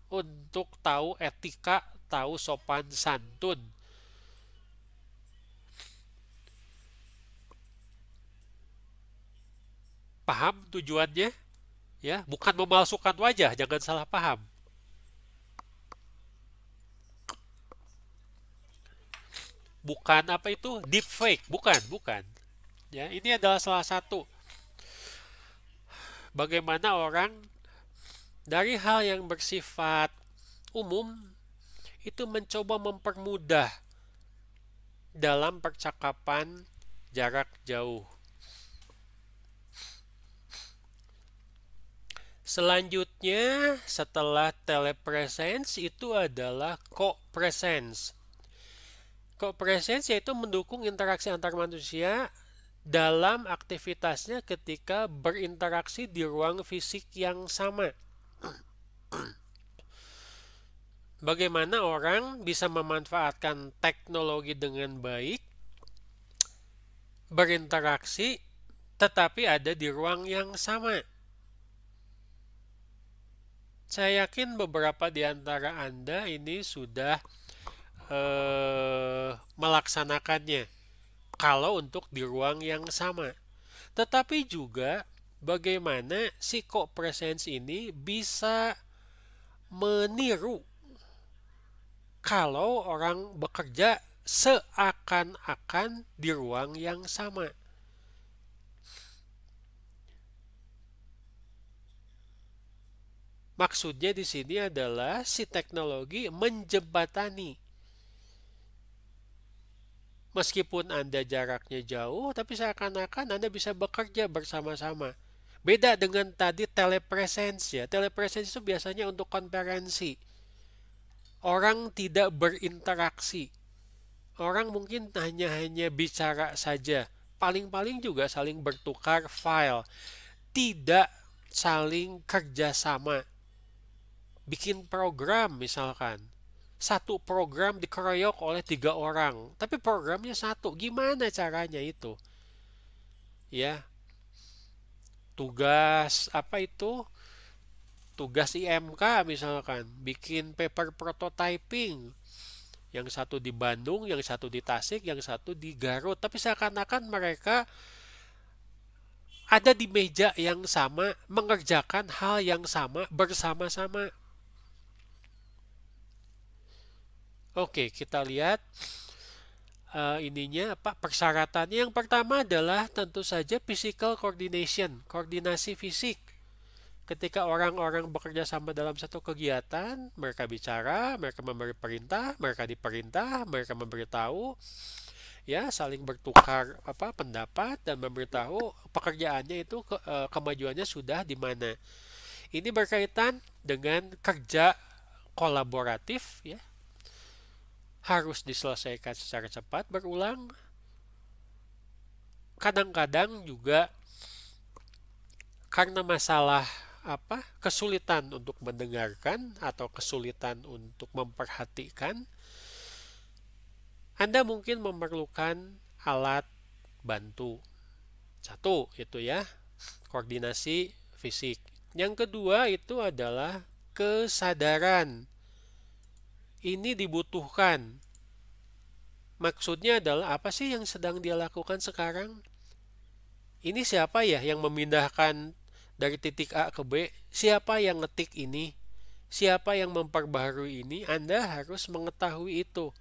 untuk tahu etika, tahu sopan santun. Paham tujuannya? Ya, bukan memalsukan wajah, jangan salah paham. Bukan apa itu deepfake, bukan. Ya, ini adalah salah satu bagaimana orang dari hal yang bersifat umum itu mencoba mempermudah dalam percakapan jarak jauh. Selanjutnya, setelah telepresence itu adalah co-presence. Co-presence yaitu mendukung interaksi antar manusia dalam aktivitasnya ketika berinteraksi di ruang fisik yang sama. Bagaimana orang bisa memanfaatkan teknologi dengan baik, berinteraksi, tetapi ada di ruang yang sama. Saya yakin beberapa di antara Anda ini sudah melaksanakannya kalau untuk di ruang yang sama. Tetapi juga bagaimana si co-presence ini bisa meniru kalau orang bekerja seakan-akan di ruang yang sama. Maksudnya di sini adalah si teknologi menjembatani. Meskipun Anda jaraknya jauh, tapi seakan-akan Anda bisa bekerja bersama-sama. Beda dengan tadi telepresence ya. Telepresence itu biasanya untuk konferensi. Orang tidak berinteraksi. Orang mungkin hanya bicara saja. Paling-paling juga saling bertukar file. Tidak saling kerjasama. Bikin program misalkan. Satu program dikeroyok oleh 3 orang. Tapi programnya satu. Gimana caranya itu? Ya, tugas apa itu? Tugas IMK misalkan. Bikin paper prototyping. Yang satu di Bandung, yang satu di Tasik, yang satu di Garut. Tapi seakan-akan mereka ada di meja yang sama, mengerjakan hal yang sama bersama-sama. Oke, kita lihat ininya apa persyaratannya. Yang pertama adalah tentu saja physical coordination, koordinasi fisik. Ketika orang-orang bekerja sama dalam satu kegiatan, mereka bicara, mereka memberi perintah, mereka diperintah, mereka memberitahu, ya saling bertukar apa pendapat dan memberitahu pekerjaannya itu kemajuannya sudah di mana. Ini berkaitan dengan kerja kolaboratif, ya harus diselesaikan secara cepat, berulang. Kadang-kadang juga karena masalah kesulitan untuk mendengarkan atau kesulitan untuk memperhatikan, Anda mungkin memerlukan alat bantu. Satu, itu ya, koordinasi fisik. Yang kedua itu adalah kesadaran. Ini dibutuhkan. Maksudnya adalah apa sih yang sedang dia lakukan sekarang? Ini siapa ya yang memindahkan dari titik A ke B? Siapa yang ngetik ini? Siapa yang memperbaharui ini? Anda harus mengetahui itu.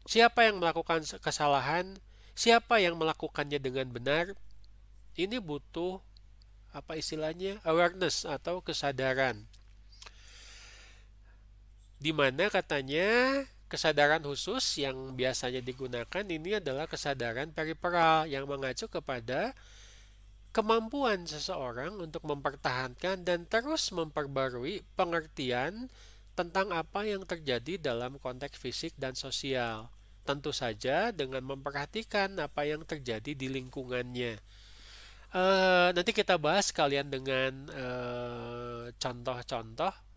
Siapa yang melakukan kesalahan? Siapa yang melakukannya dengan benar? Ini butuh apa istilahnya? Awareness atau kesadaran. Di mana katanya kesadaran khusus yang biasanya digunakan ini adalah kesadaran periferal yang mengacu kepada kemampuan seseorang untuk mempertahankan dan terus memperbarui pengertian tentang apa yang terjadi dalam konteks fisik dan sosial. Tentu saja dengan memperhatikan apa yang terjadi di lingkungannya. Nanti kita bahas kalian dengan contoh-contoh.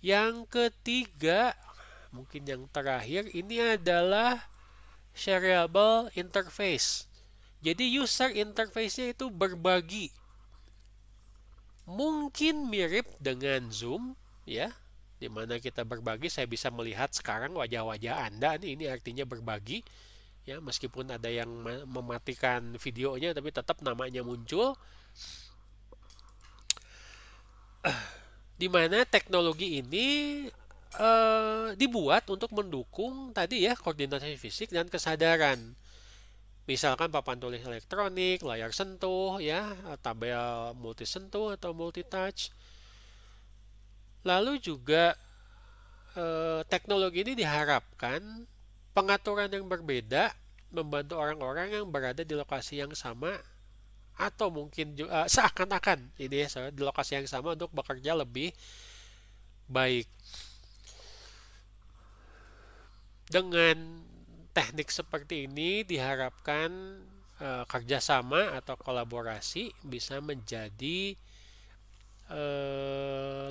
Yang ketiga, mungkin yang terakhir, ini adalah shareable interface. Jadi user interface-nya itu berbagi. Mungkin mirip dengan Zoom, ya, di mana kita berbagi. Saya bisa melihat sekarang wajah-wajah Anda nih, ini artinya berbagi. Ya, meskipun ada yang mematikan videonya, tapi tetap namanya muncul. Di mana teknologi ini dibuat untuk mendukung tadi ya koordinasi fisik dan kesadaran. Misalkan papan tulis elektronik, layar sentuh, ya, tabel multi sentuh atau multi touch. Lalu juga teknologi ini diharapkan pengaturan yang berbeda membantu orang-orang yang berada di lokasi yang sama atau mungkin seakan-akan ini ya di lokasi yang sama untuk bekerja lebih baik. Dengan teknik seperti ini diharapkan kerjasama atau kolaborasi bisa menjadi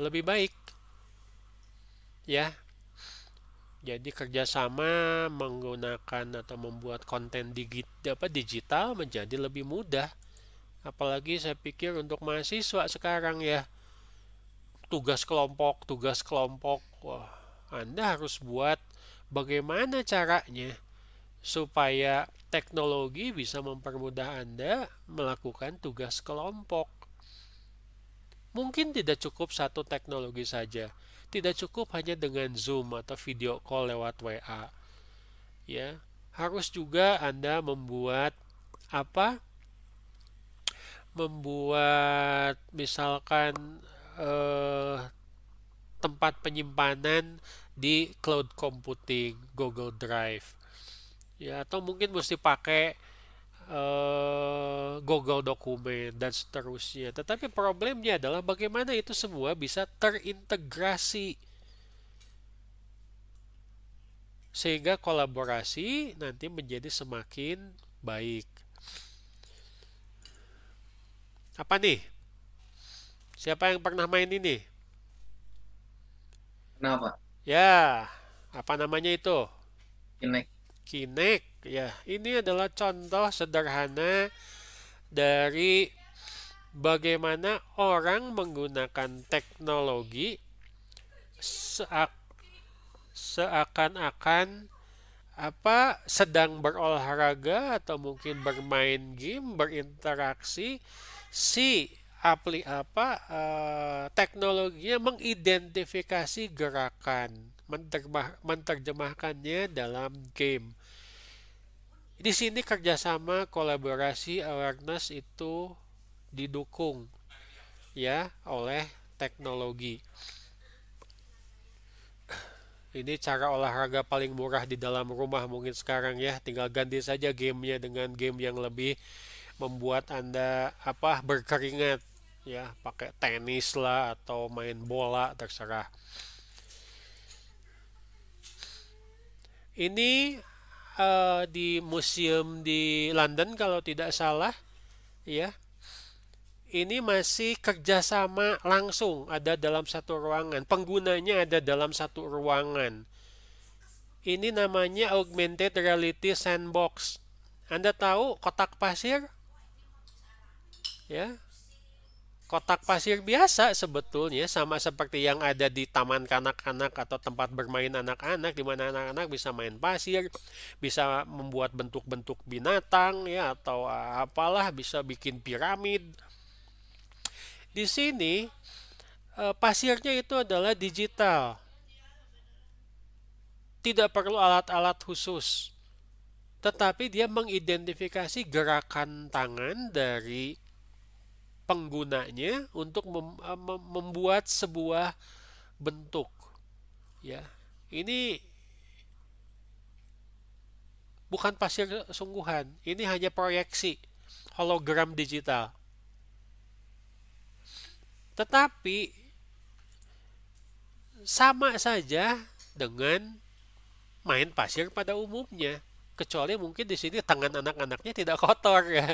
lebih baik, ya. Jadi kerjasama menggunakan atau membuat konten digital menjadi lebih mudah. Apalagi saya pikir untuk mahasiswa sekarang ya, tugas kelompok. Wah, Anda harus buat bagaimana caranya supaya teknologi bisa mempermudah Anda melakukan tugas kelompok. Mungkin tidak cukup satu teknologi saja. Tidak cukup hanya dengan Zoom atau video call lewat WA. Ya, harus juga Anda membuat apa? Membuat misalkan tempat penyimpanan di cloud computing, Google Drive. Ya, atau mungkin mesti pakai Google dokumen dan seterusnya. Tetapi problemnya adalah bagaimana itu semua bisa terintegrasi sehingga kolaborasi nanti menjadi semakin baik. Apa nih? Siapa yang pernah main ini? Kenapa? Ya, apa namanya itu? Kinect. Kinect. Ya, ini adalah contoh sederhana dari bagaimana orang menggunakan teknologi seakan-akan sedang berolahraga atau mungkin bermain game, berinteraksi. Si teknologinya mengidentifikasi gerakan, menerjemahkannya dalam game. Di sini kerjasama, kolaborasi, awareness itu didukung ya oleh teknologi. Ini cara olahraga paling murah di dalam rumah mungkin sekarang ya. Tinggal ganti saja gamenya dengan game yang lebih membuat Anda berkeringat ya, pakai tenis lah atau main bola terserah. Ini di museum di London kalau tidak salah ya. Ini masih kerjasama langsung, ada dalam satu ruangan, penggunanya ada dalam satu ruangan. Ini namanya augmented reality sandbox. Anda tahu kotak pasir? Ya, kotak pasir biasa sebetulnya sama seperti yang ada di taman kanak-kanak atau tempat bermain anak-anak di mana anak-anak bisa main pasir, bisa membuat bentuk-bentuk binatang ya atau apalah, bisa bikin piramid. Di sini pasirnya itu adalah digital. Tidak perlu alat-alat khusus. Tetapi dia mengidentifikasi gerakan tangan dari penggunanya untuk membuat sebuah bentuk. Ya, ini bukan pasir sungguhan, ini hanya proyeksi hologram digital. Tetapi sama saja dengan main pasir pada umumnya, kecuali mungkin di sini tangan anak-anaknya tidak kotor ya.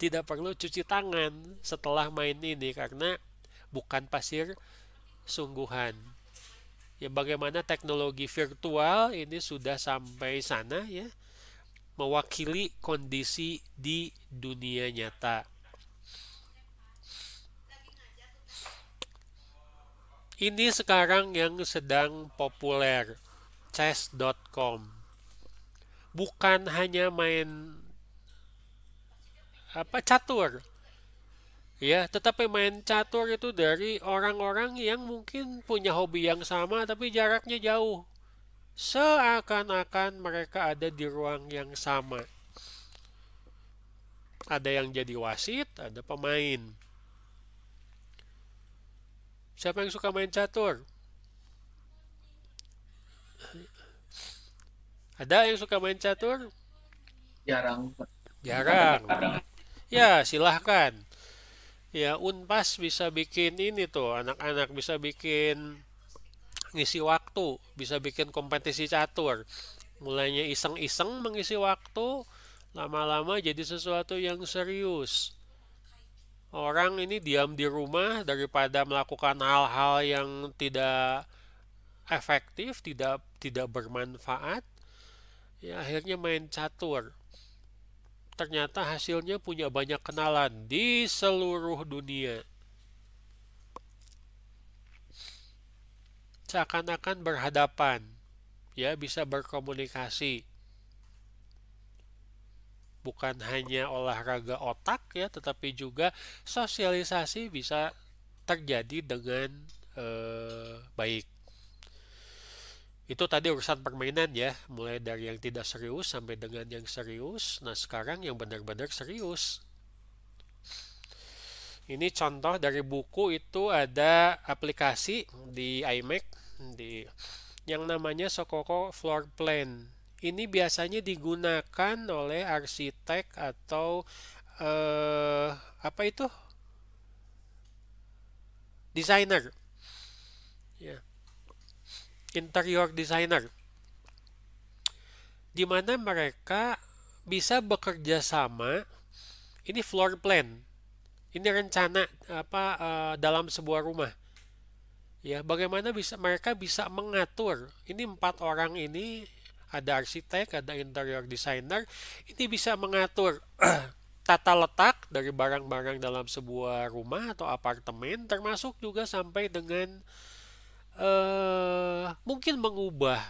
Tidak perlu cuci tangan setelah main ini karena bukan pasir sungguhan. Ya, bagaimana teknologi virtual ini sudah sampai sana ya. mewakili kondisi di dunia nyata. Ini sekarang yang sedang populer, chess.com. Bukan hanya main catur, ya, tetapi main catur itu dari orang-orang yang mungkin punya hobi yang sama tapi jaraknya jauh. Seakan-akan mereka ada di ruang yang sama. Ada yang jadi wasit, ada pemain. Siapa yang suka main catur? Ada yang suka main catur? Jarang. Jarang. Ya, silahkan. Ya, Unpas bisa bikin ini tuh, anak-anak bisa bikin ngisi waktu, bisa bikin kompetisi catur. Mulainya iseng-iseng mengisi waktu, lama-lama jadi sesuatu yang serius. Orang ini diam di rumah daripada melakukan hal-hal yang tidak efektif, tidak tidak bermanfaat, ya akhirnya main catur. Ternyata hasilnya punya banyak kenalan di seluruh dunia. Seakan-akan berhadapan, ya bisa berkomunikasi. Bukan hanya olahraga otak ya, tetapi juga sosialisasi bisa terjadi dengan baik. Itu tadi urusan permainan ya, mulai dari yang tidak serius sampai dengan yang serius. Nah, sekarang yang benar-benar serius. Ini contoh dari buku, itu ada aplikasi di iMac di yang namanya Sokoko Floor Plan. Ini biasanya digunakan oleh arsitek atau apa itu? Desainer. Ya, interior designer. Di mana mereka bisa bekerja sama. Ini floor plan. Ini rencana dalam sebuah rumah. Ya, bagaimana mereka bisa mengatur. Ini 4 orang ini, ada arsitek, ada interior designer. Ini bisa mengatur tata letak dari barang-barang dalam sebuah rumah atau apartemen, termasuk juga sampai dengan mungkin mengubah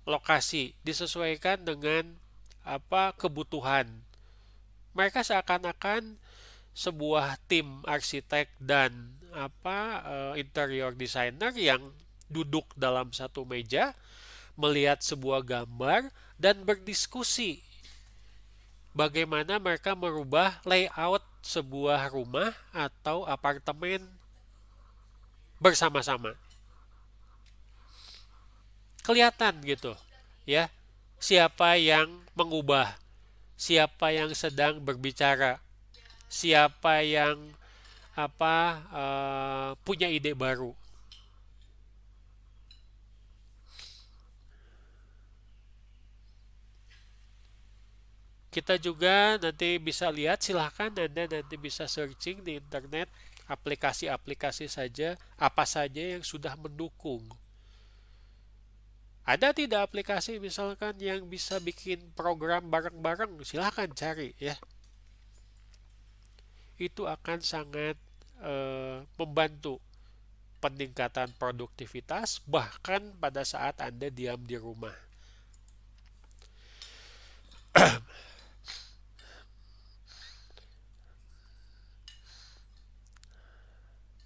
lokasi disesuaikan dengan kebutuhan. Mereka seakan-akan sebuah tim arsitek dan interior designer yang duduk dalam satu meja, melihat sebuah gambar dan berdiskusi bagaimana mereka merubah layout sebuah rumah atau apartemen bersama-sama. Kelihatan gitu, ya, siapa yang mengubah, siapa yang sedang berbicara, siapa yang punya ide baru. Kita juga nanti bisa lihat, silahkan Anda nanti bisa searching di internet aplikasi-aplikasi saja, apa saja yang sudah mendukung. Ada tidak aplikasi misalkan yang bisa bikin program bareng-bareng? Silahkan cari ya. Itu akan sangat membantu peningkatan produktivitas bahkan pada saat Anda diam di rumah.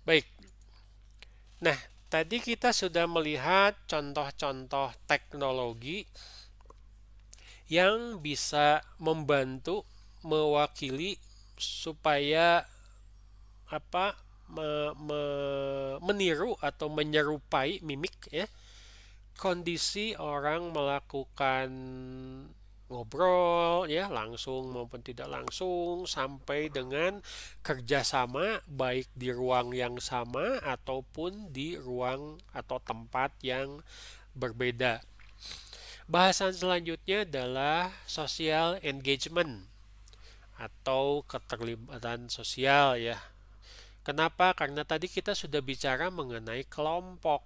Baik. Nah, tadi kita sudah melihat contoh-contoh teknologi yang bisa membantu mewakili supaya meniru atau menyerupai mimik ya kondisi orang melakukan ngobrol ya langsung maupun tidak langsung sampai dengan kerjasama baik di ruang yang sama ataupun di ruang atau tempat yang berbeda. Bahasan selanjutnya adalah social engagement atau keterlibatan sosial ya. Kenapa? Karena tadi kita sudah bicara mengenai kelompok.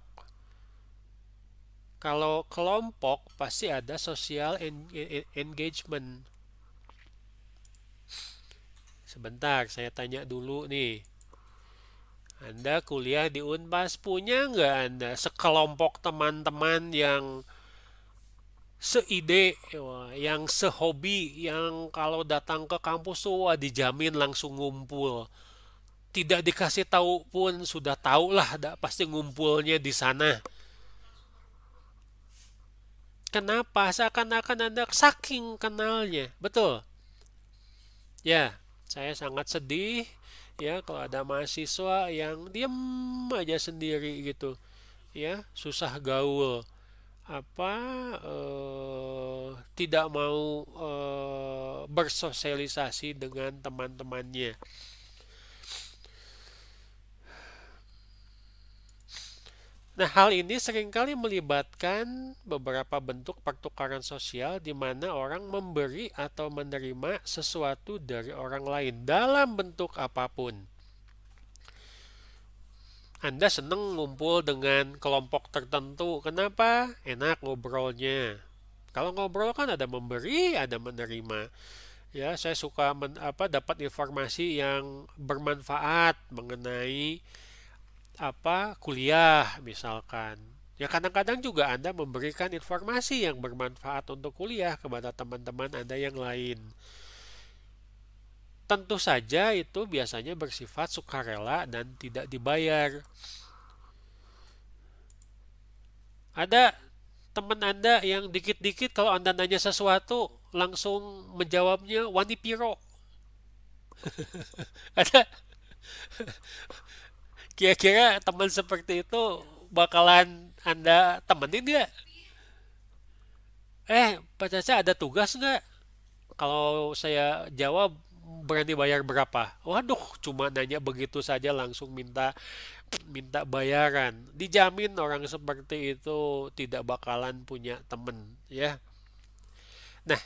Kalau kelompok pasti ada social engagement. Sebentar, saya tanya dulu nih. Anda kuliah di Unpas, punya nggak Anda sekelompok teman-teman yang seide, yang sehobi, yang kalau datang ke kampus tuh wah, dijamin langsung ngumpul. Tidak dikasih tahu pun sudah tahu lah, pasti ngumpulnya di sana. Kenapa? Seakan-akan Anda saking kenalnya. Betul. Ya, saya sangat sedih ya kalau ada mahasiswa yang diem aja sendiri gitu. Ya, susah gaul. Apa tidak mau bersosialisasi dengan teman-temannya. Nah, hal ini seringkali melibatkan beberapa bentuk pertukaran sosial di mana orang memberi atau menerima sesuatu dari orang lain dalam bentuk apapun. Anda senang ngumpul dengan kelompok tertentu. Kenapa? Enak ngobrolnya. Kalau ngobrol kan ada memberi, ada menerima. Ya, saya suka dapat informasi yang bermanfaat mengenai kuliah misalkan. Ya kadang-kadang juga Anda memberikan informasi yang bermanfaat untuk kuliah kepada teman-teman Anda yang lain. Tentu saja itu biasanya bersifat sukarela dan tidak dibayar. Ada teman Anda yang dikit-dikit kalau Anda nanya sesuatu langsung menjawabnya wani piro. Ada kira-kira teman seperti itu bakalan Anda temenin nggak? Pak Caca ada tugas nggak? Kalau saya jawab berani bayar berapa? Waduh, cuma nanya begitu saja langsung minta minta bayaran. Dijamin orang seperti itu tidak bakalan punya temen, ya. Nah,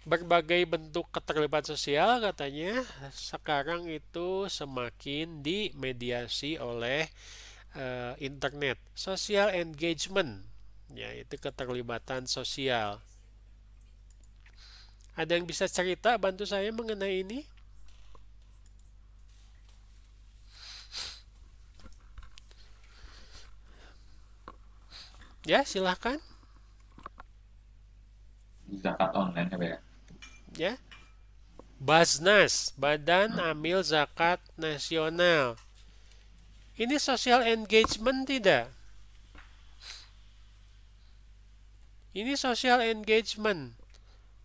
berbagai bentuk keterlibatan sosial katanya sekarang itu semakin dimediasi oleh internet. Social engagement, yaitu keterlibatan sosial. Ada yang bisa cerita bantu saya mengenai ini? Ya, silahkan. Zakat online ya, Pak ya? Ya, Basnas, Badan Amil Zakat Nasional. Ini social engagement tidak? Ini social engagement.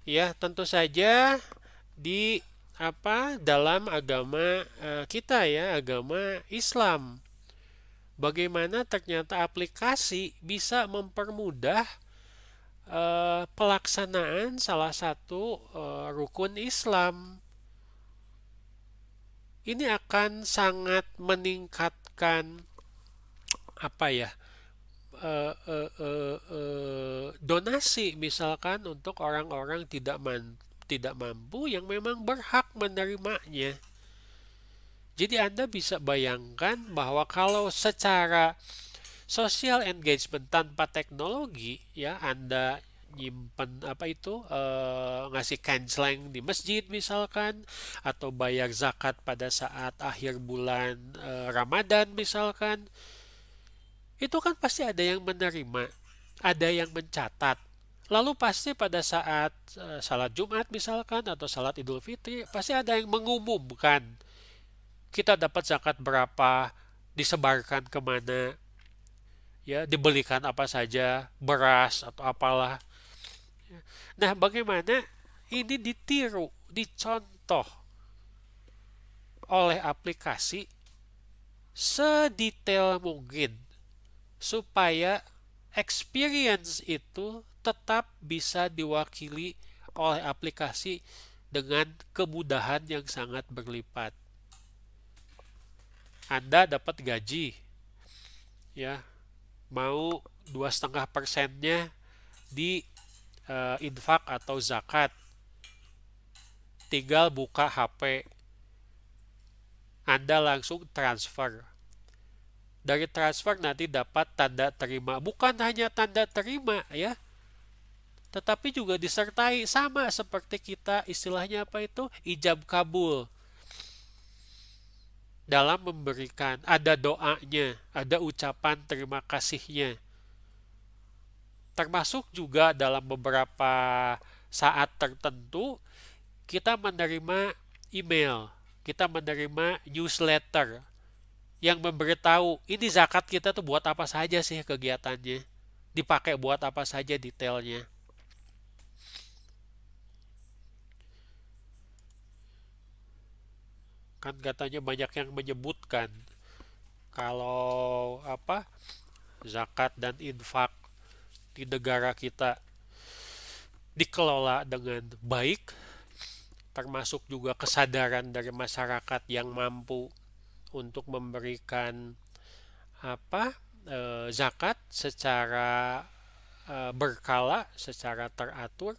Ya, tentu saja di dalam agama kita ya, agama Islam. Bagaimana ternyata aplikasi bisa mempermudah pelaksanaan salah satu rukun Islam. Ini akan sangat meningkatkan apa ya donasi misalkan untuk orang-orang tidak mampu yang memang berhak menerimanya. Jadi Anda bisa bayangkan bahwa kalau secara social engagement tanpa teknologi ya Anda nyimpen ngasih canceling di masjid misalkan atau bayar zakat pada saat akhir bulan Ramadan misalkan itu kan pasti ada yang menerima, ada yang mencatat. Lalu pasti pada saat salat Jumat misalkan atau salat Idul Fitri pasti ada yang mengumumkan kita dapat zakat berapa, disebarkan kemana, ya dibelikan apa saja, beras atau apalah. Nah, bagaimana ini ditiru, dicontoh oleh aplikasi sedetail mungkin supaya experience itu tetap bisa diwakili oleh aplikasi dengan kemudahan yang sangat berlipat. Anda dapat gaji, ya mau 2,5%-nya di infak atau zakat, tinggal buka HP, Anda langsung transfer. Dari transfer nanti dapat tanda terima. Bukan hanya tanda terima ya, tetapi juga disertai sama seperti kita istilahnya apa itu? Ijab kabul. Dalam memberikan, ada doanya, ada ucapan terima kasihnya. Termasuk juga dalam beberapa saat tertentu kita menerima email, kita menerima newsletter yang memberitahu ini zakat kita tuh buat apa saja sih kegiatannya, dipakai buat apa saja detailnya. Kan katanya banyak yang menyebutkan kalau apa zakat dan infak di negara kita dikelola dengan baik, termasuk juga kesadaran dari masyarakat yang mampu untuk memberikan apa zakat secara berkala, secara teratur,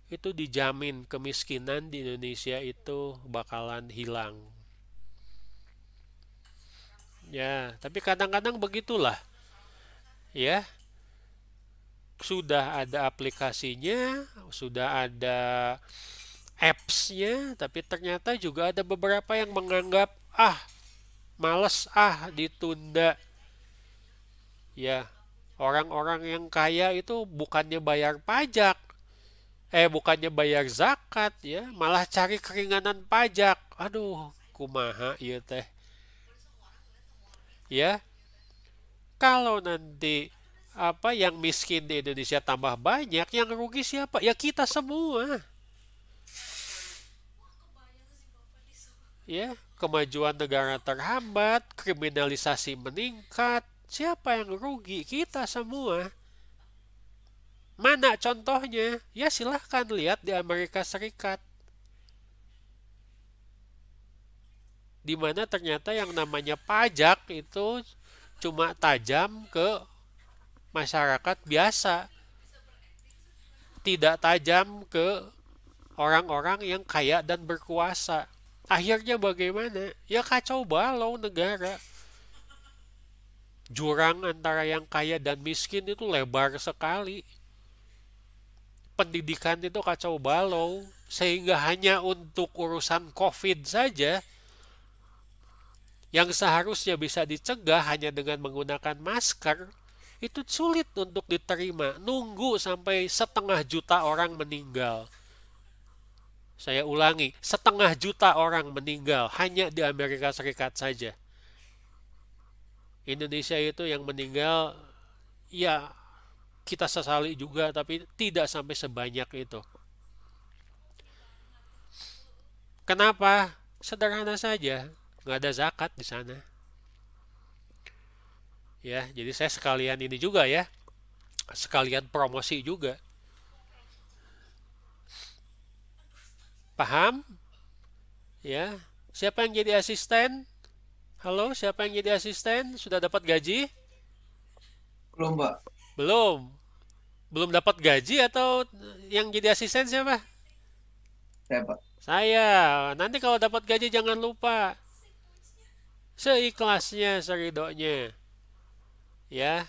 itu dijamin kemiskinan di Indonesia itu bakalan hilang. Ya, tapi kadang-kadang begitulah. Ya, sudah ada aplikasinya, sudah ada apps-nya, tapi ternyata juga ada beberapa yang menganggap, males ditunda. Ya, orang-orang yang kaya itu bukannya bayar pajak, bukannya bayar zakat ya, malah cari keringanan pajak. Aduh, kumaha ya teh. Ya, kalau nanti apa yang miskin di Indonesia tambah banyak, yang rugi siapa? Ya kita semua. Ya, kemajuan negara terhambat, kriminalisasi meningkat. Siapa yang rugi? Kita semua. Mana contohnya? Ya silahkan lihat di Amerika Serikat. Di mana ternyata yang namanya pajak itu cuma tajam ke masyarakat biasa, tidak tajam ke orang-orang yang kaya dan berkuasa. Akhirnya bagaimana? Ya kacau balau negara. Jurang antara yang kaya dan miskin itu lebar sekali. Pendidikan itu kacau balau. Sehingga hanya untuk urusan COVID saja, yang seharusnya bisa dicegah hanya dengan menggunakan masker, itu sulit untuk diterima. Nunggu sampai 500.000 orang meninggal. Saya ulangi, 500.000 orang meninggal hanya di Amerika Serikat saja. Indonesia itu yang meninggal, ya kita sesali juga, tapi tidak sampai sebanyak itu. Kenapa? Sederhana saja, nggak ada zakat di sana. Ya, jadi saya sekalian ini juga ya, sekalian promosi juga. Paham? Ya. Siapa yang jadi asisten? Halo, siapa yang jadi asisten? Sudah dapat gaji? Belum, Mbak. Belum. Belum dapat gaji atau yang jadi asisten siapa? Saya, Pak. Saya. Nanti kalau dapat gaji jangan lupa seikhlasnya, seridonya. Ya,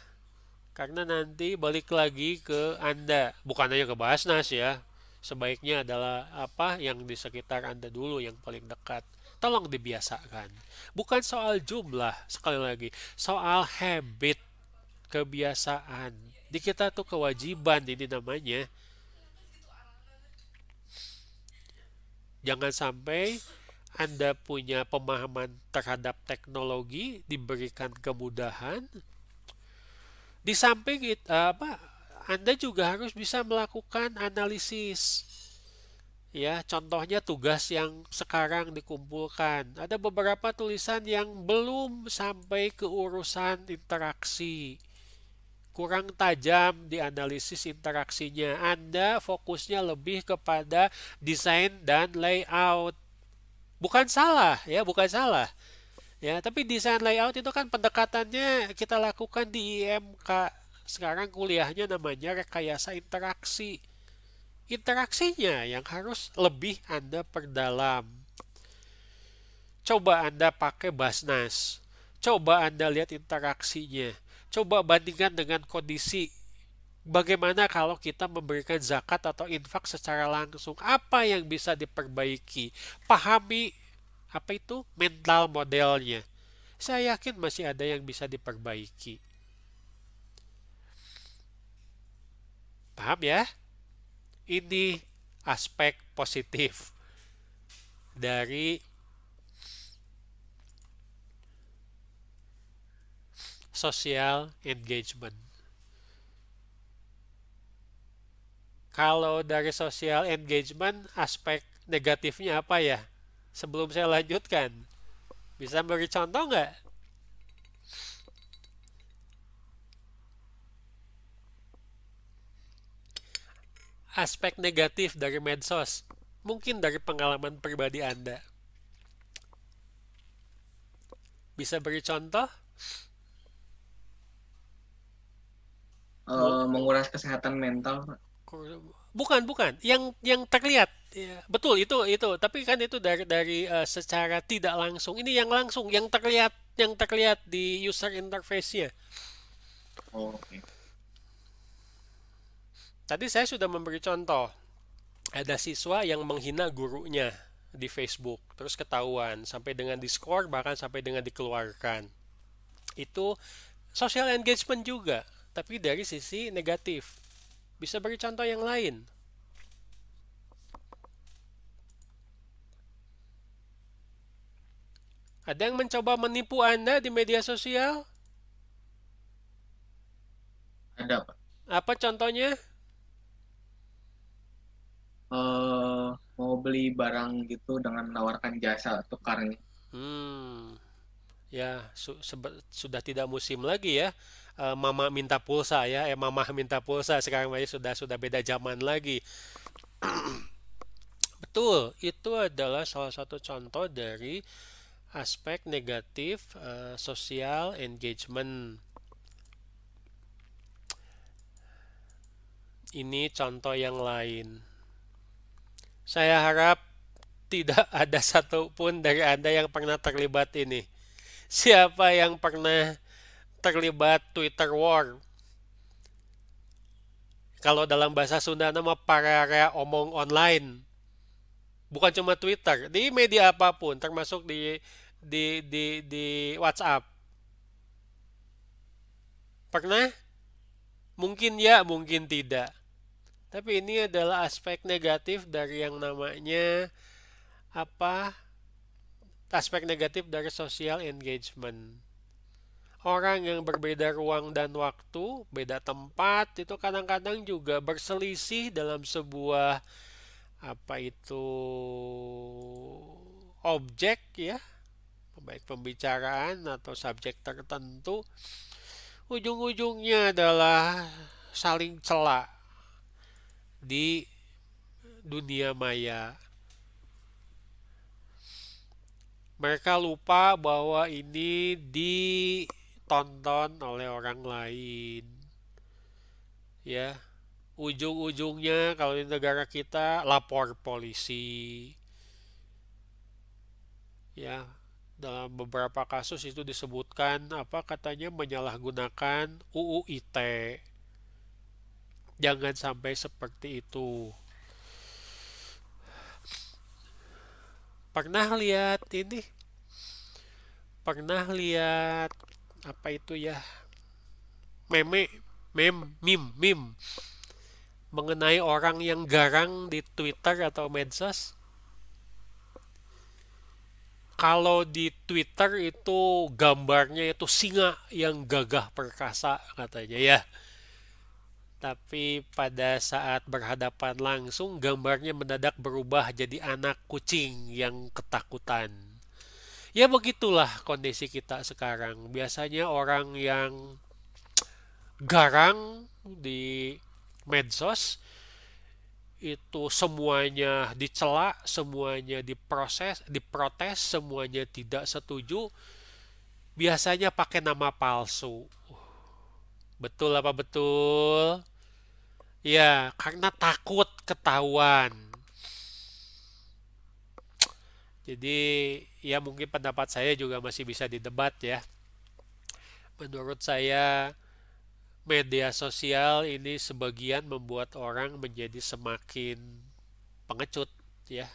karena nanti balik lagi ke Anda, bukan hanya ke Basnas ya. Sebaiknya adalah apa yang di sekitar Anda dulu yang paling dekat. Tolong dibiasakan. Bukan soal jumlah, sekali lagi, soal habit, kebiasaan. Di kita tuh kewajiban ini namanya. Jangan sampai Anda punya pemahaman terhadap teknologi, diberikan kemudahan. Di samping itu, Anda juga harus bisa melakukan analisis. Ya, contohnya tugas yang sekarang dikumpulkan. Ada beberapa tulisan yang belum sampai ke urusan interaksi. Kurang tajam di analisis interaksinya. Anda fokusnya lebih kepada desain dan layout. Bukan salah, ya, bukan salah. Ya, tapi desain layout itu kan pendekatannya kita lakukan di IMK. Sekarang kuliahnya namanya rekayasa interaksi. Interaksinya yang harus lebih Anda perdalam. Coba Anda pakai Basnas. Coba Anda lihat interaksinya. Coba bandingkan dengan kondisi bagaimana kalau kita memberikan zakat atau infak secara langsung. Apa yang bisa diperbaiki? Pahami apa itu mental modelnya. Saya yakin masih ada yang bisa diperbaiki. Paham ya? Ini aspek positif dari social engagement. Kalau dari social engagement, aspek negatifnya apa ya? Sebelum saya lanjutkan, bisa beri contoh nggak? Aspek negatif dari medsos, mungkin dari pengalaman pribadi Anda. Bisa beri contoh? Menguras kesehatan mental, Pak. Bukan, bukan. Yang terlihat. Ya, betul itu. Tapi kan itu dari secara tidak langsung. Ini yang langsung, yang terlihat di user interface-nya. Oh, oke. Tadi saya sudah memberi contoh. Ada siswa yang menghina gurunya di Facebook, terus ketahuan sampai dengan diskor bahkan sampai dengan dikeluarkan. Itu social engagement juga, tapi dari sisi negatif. Bisa beri contoh yang lain. Ada yang mencoba menipu Anda di media sosial? Ada, Pak. Apa contohnya? Mau beli barang gitu dengan menawarkan jasa tukarnya. Hmm, ya sudah tidak musim lagi ya. Mama minta pulsa ya, mama minta pulsa sekarang aja sudah beda zaman lagi. Betul, itu adalah salah satu contoh dari aspek negatif social engagement. Ini contoh yang lain. Saya harap tidak ada satupun dari Anda yang pernah terlibat ini. Siapa yang pernah terlibat Twitter War? Kalau dalam bahasa Sunda nama pararea omong online. Bukan cuma Twitter, di media apapun, termasuk di WhatsApp. Pernah? Mungkin ya, mungkin tidak. Tapi ini adalah aspek negatif dari yang namanya apa? Aspek negatif dari social engagement. Orang yang berbeda ruang dan waktu, beda tempat, itu kadang-kadang juga berselisih dalam sebuah apa itu objek ya, baik pembicaraan atau subjek tertentu, ujung-ujungnya adalah saling cela di dunia maya. Mereka lupa bahwa ini ditonton oleh orang lain. Ya, ujung-ujungnya kalau di negara kita lapor polisi. Ya, dalam beberapa kasus itu disebutkan apa katanya menyalahgunakan UU ITE. Jangan sampai seperti itu. Pernah lihat ini? Pernah lihat apa itu ya? Meme, meme mengenai orang yang garang di Twitter atau medsos. Kalau di Twitter itu gambarnya itu singa yang gagah perkasa katanya ya. Tapi pada saat berhadapan langsung gambarnya mendadak berubah jadi anak kucing yang ketakutan. Ya begitulah kondisi kita sekarang. Biasanya orang yang garang di medsos itu semuanya dicela, semuanya diprotes, semuanya tidak setuju, biasanya pakai nama palsu. Betul apa betul? Ya, karena takut ketahuan. Jadi, ya mungkin pendapat saya juga masih bisa didebat ya. Menurut saya, media sosial ini sebagian membuat orang menjadi semakin pengecut, ya,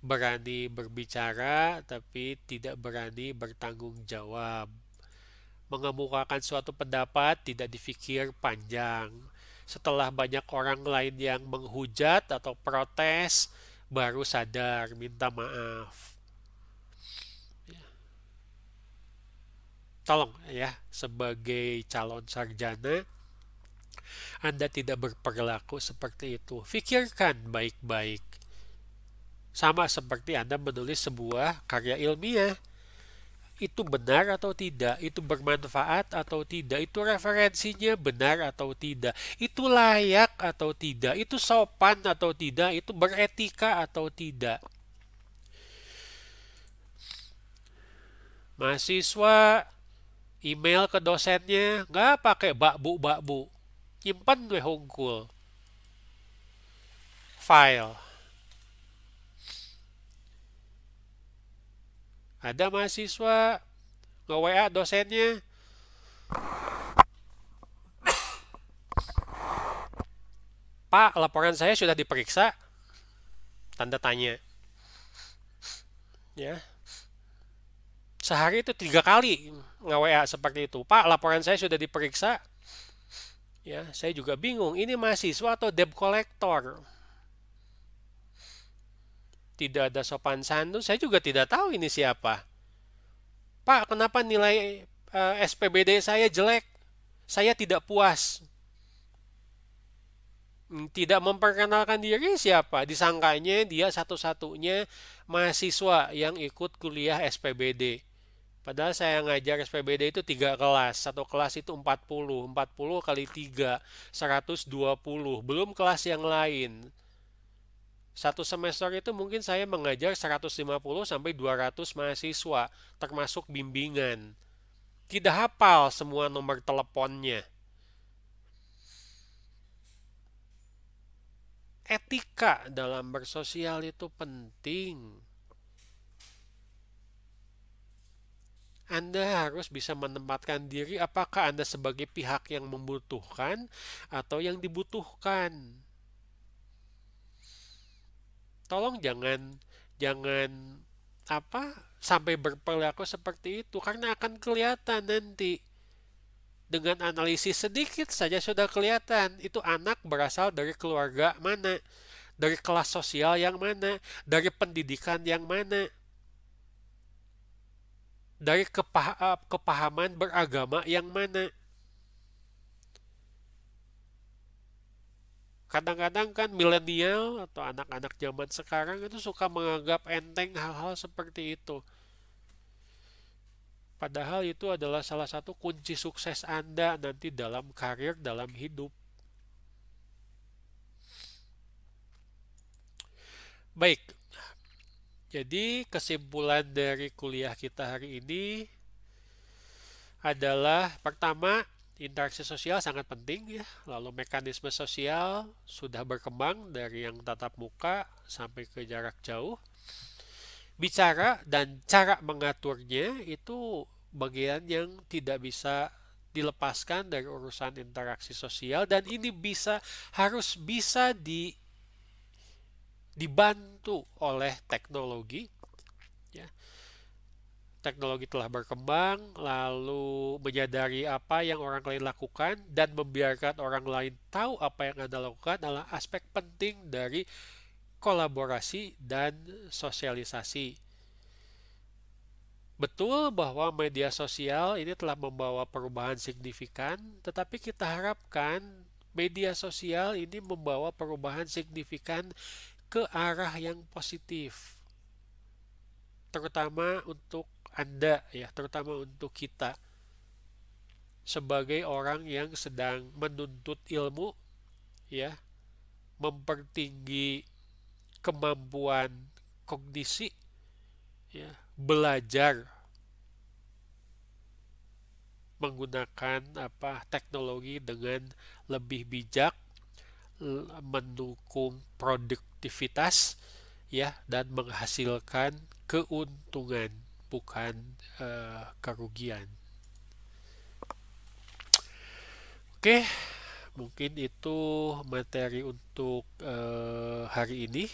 berani berbicara tapi tidak berani bertanggung jawab. Mengemukakan suatu pendapat tidak dipikir panjang. Setelah banyak orang lain yang menghujat atau protes, baru sadar minta maaf. Tolong ya, sebagai calon sarjana, Anda tidak berperilaku seperti itu. Pikirkan baik-baik. Sama seperti Anda menulis sebuah karya ilmiah. Itu benar atau tidak, itu bermanfaat atau tidak, itu referensinya benar atau tidak, itu layak atau tidak, itu sopan atau tidak, itu beretika atau tidak. Mahasiswa email ke dosennya nggak pakai bakbu-bakbu, nyimpen we hungkul file. Ada mahasiswa nge-WA dosennya, Pak, laporan saya sudah diperiksa, tanda tanya. Ya, sehari itu 3 kali nge-WA seperti itu. Pak, laporan saya sudah diperiksa. Ya, saya juga bingung. Ini mahasiswa atau debt collector? Tidak ada sopan santun. Saya juga tidak tahu ini siapa. Pak, kenapa nilai SPBD saya jelek? Saya tidak puas. Tidak memperkenalkan diri siapa? Disangkanya dia satu-satunya mahasiswa yang ikut kuliah SPBD. Padahal saya ngajar SPBD itu 3 kelas. Satu kelas itu 40. 40 kali 3, 120. Belum kelas yang lain. Satu semester itu mungkin saya mengajar 150 sampai 200 mahasiswa, termasuk bimbingan. Tidak hafal semua nomor teleponnya. Etika dalam bersosial itu penting. Anda harus bisa menempatkan diri apakah Anda sebagai pihak yang membutuhkan atau yang dibutuhkan. Tolong jangan jangan sampai berperilaku seperti itu karena akan kelihatan nanti. Dengan analisis sedikit saja sudah kelihatan itu anak berasal dari keluarga mana, dari kelas sosial yang mana, dari pendidikan yang mana, dari kepahaman beragama yang mana. Kadang-kadang kan milenial atau anak-anak zaman sekarang itu suka menganggap enteng hal-hal seperti itu. Padahal itu adalah salah satu kunci sukses Anda nanti dalam karir, dalam hidup. Baik, jadi kesimpulan dari kuliah kita hari ini adalah pertama, interaksi sosial sangat penting ya. Lalu mekanisme sosial sudah berkembang dari yang tatap muka sampai ke jarak jauh. Bicara dan cara mengaturnya itu bagian yang tidak bisa dilepaskan dari urusan interaksi sosial dan ini harus bisa dibantu oleh teknologi ya. Teknologi telah berkembang lalu menyadari apa yang orang lain lakukan dan membiarkan orang lain tahu apa yang Anda lakukan adalah aspek penting dari kolaborasi dan sosialisasi. Betul bahwa media sosial ini telah membawa perubahan signifikan, tetapi kita harapkan media sosial ini membawa perubahan signifikan ke arah yang positif. Terutama untuk Anda ya, terutama untuk kita sebagai orang yang sedang menuntut ilmu ya, mempertinggi kemampuan kognisi ya, belajar menggunakan teknologi dengan lebih bijak, mendukung produktivitas ya dan menghasilkan keuntungan bukan kerugian. Oke, mungkin itu materi untuk hari ini.